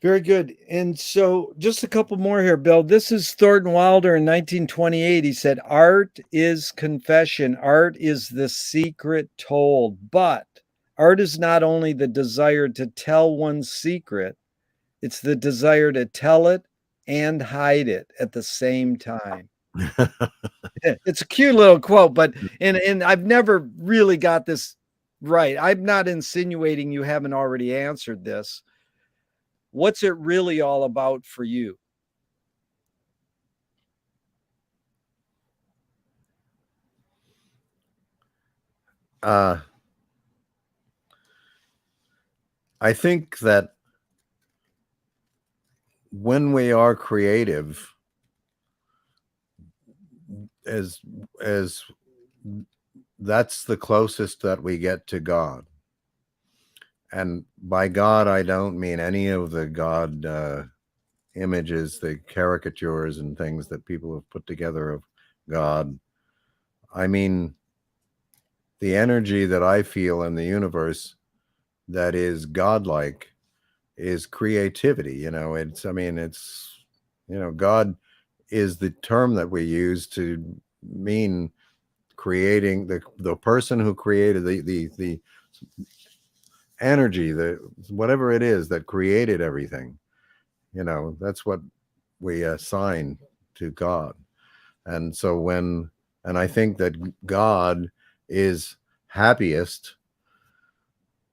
Very good. And so just a couple more here, Bill. This is Thornton Wilder in 1928. He said, art is confession. Art is the secret told. But art is not only the desire to tell one's secret, it's the desire to tell it and hide it at the same time. It's a cute little quote, but and I've never really got this right. I'm not insinuating you haven't already answered this. What's it really all about for you? I think that when we are creative, as that's the closest that we get to God. And by God, I don't mean any of the God images, the caricatures and things that people have put together of God. I mean the energy that I feel in the universe that is godlike is creativity. God is the term that we use to mean creating the person who created the energy, the whatever it is that created everything. That's what we assign to God. And so and I think that God is happiest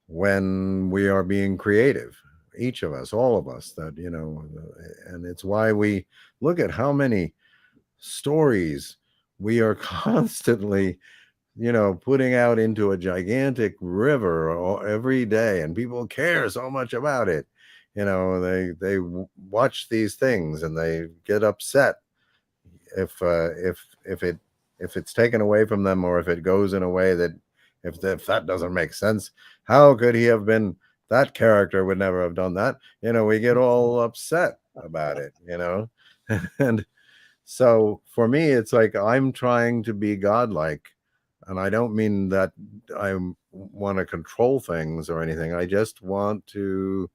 when we are being creative, each of us, all of us, and it's why we look at how many stories we are constantly putting out into a gigantic river every day, and people care so much about it. They watch these things and they get upset if it's taken away from them, or if it goes in a way that if that doesn't make sense. How could he have been? That character would never have done that. We get all upset about it. And so for me, it's like I'm trying to be godlike. And I don't mean that I want to control things or anything. I just want to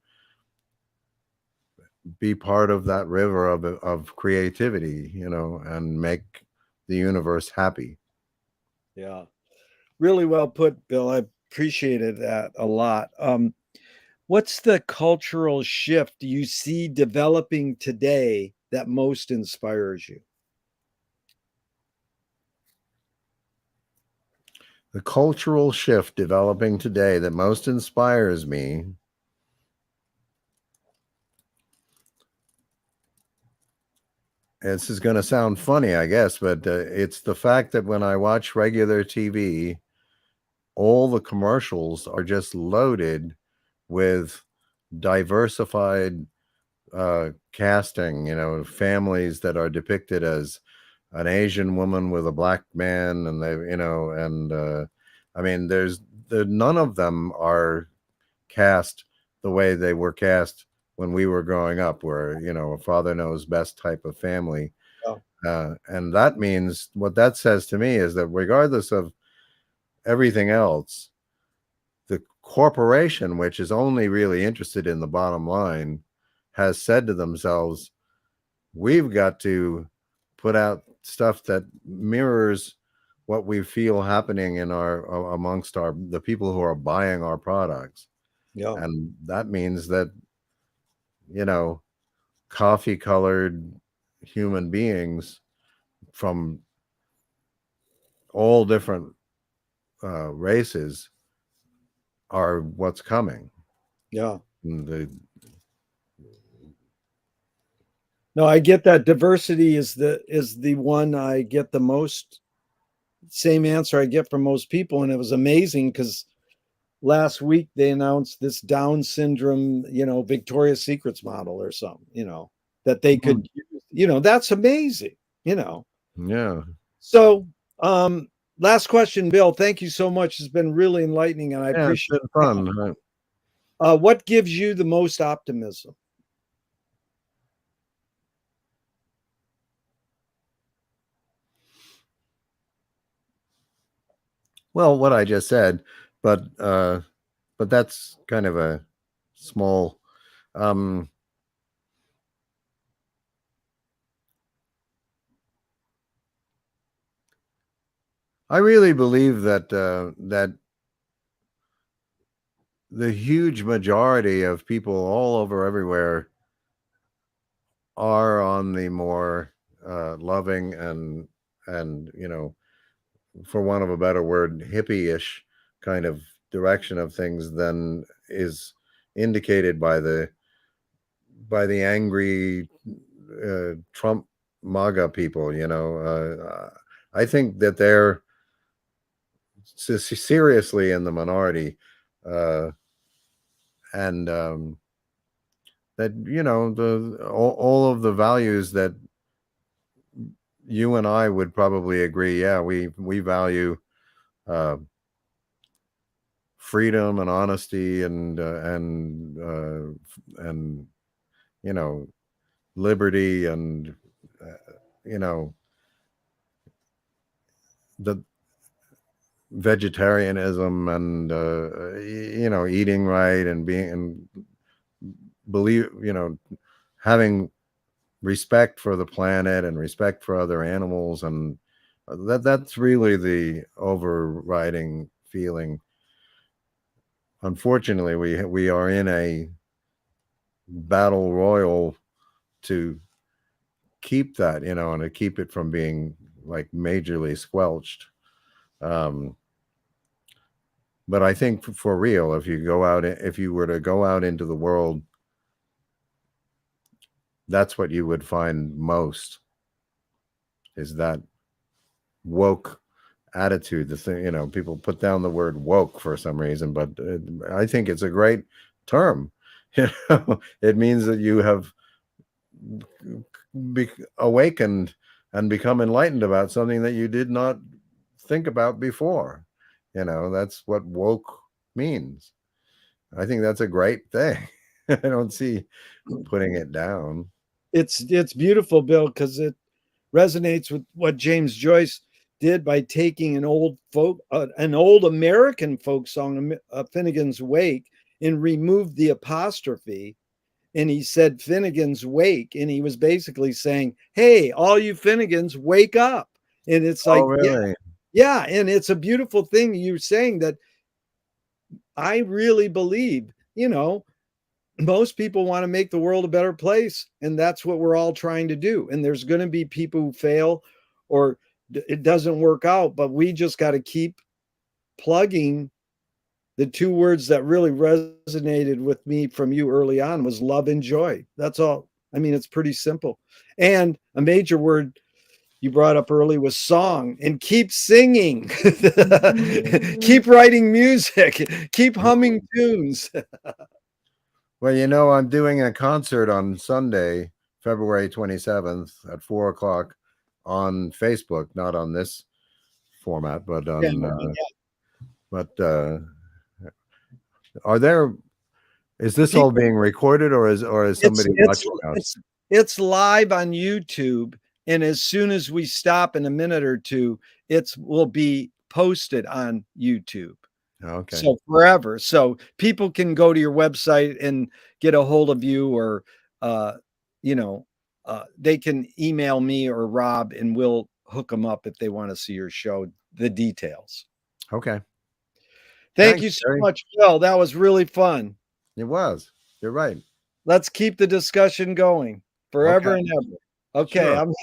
be part of that river of creativity, and make the universe happy. Yeah. Really well put, Bill. I appreciated that a lot. What's the cultural shift you see developing today that most inspires you? The cultural shift developing today that most inspires me, this is going to sound funny, I guess, but it's the fact that when I watch regular TV, all the commercials are just loaded with diversified casting, families that are depicted as an Asian woman with a black man, and I mean, none of them are cast the way they were cast when we were growing up, where a father knows best type of family. Oh, And that means, what that says to me is that regardless of everything else, the corporation, which is only really interested in the bottom line, has said to themselves, we've got to put out stuff that mirrors what we feel happening in our amongst the people who are buying our products. yeah. And that means that you know coffee colored human beings from all different races are what's coming. Yeah. And No, I get that diversity is the one I get the most same answer I get from most people. And it was amazing because last week they announced this Down syndrome, Victoria's Secrets model or something, that they could use, that's amazing, you know. yeah, So last question, Bill. Thank you so much. It's been really enlightening and I yeah, it's appreciate been fun. what gives you the most optimism? Well, what I just said, but that's kind of a small. Um, I really believe that the huge majority of people all over everywhere are on the more loving and for want of a better word, hippie-ish kind of direction of things than is indicated by the angry Trump MAGA people. I think that they're seriously in the minority, uh, and that the all of the values that you and I would probably agree. Yeah, we value uh, freedom and honesty and liberty and you know the vegetarianism and eating right and being and believe having respect for the planet and respect for other animals, and that's really the overriding feeling. Unfortunately, we are in a battle royal to keep that, and to keep it from being like majorly squelched. Um, but I think for real, if you were to go out into the world, that's what you would find most is that woke attitude. The thing, people put down the word woke for some reason, but I think it's a great term. It means that you have awakened and become enlightened about something that you did not think about before. That's what woke means. I think that's a great thing. I don't see putting it down. It's beautiful, Bill, because it resonates with what James Joyce did by taking an old American folk song, Finnegan's Wake, and removed the apostrophe, and he said Finnegan's Wake, and he was basically saying, "Hey, all you Finnegans, wake up!" And it's Oh, like, really? yeah, and it's a beautiful thing you're saying that I really believe, most people want to make the world a better place, and that's what we're all trying to do. And there's going to be people who fail or it doesn't work out, but we just got to keep plugging. The two words that really resonated with me from you early on was love and joy. That's all. I mean, it's pretty simple. And a major word you brought up early was song, and keep singing. Keep writing music, keep humming tunes. Well, I'm doing a concert on Sunday, February 27th at 4 o'clock on Facebook, not on this format, but Yeah, on, but are there, is this all people, being recorded or is it's somebody it's watching us? it's live on YouTube, and as soon as we stop in a minute or two, it will be posted on YouTube. Okay. So forever. So people can go to your website and get a hold of you, or you know, they can email me or Rob, and we'll hook them up if they want to see your show. The details. Okay. Thank Thanks, you so Jerry. much, Bill. That was really fun. It was. You're right. Let's keep the discussion going forever Okay. and ever. Okay, Sure. I'm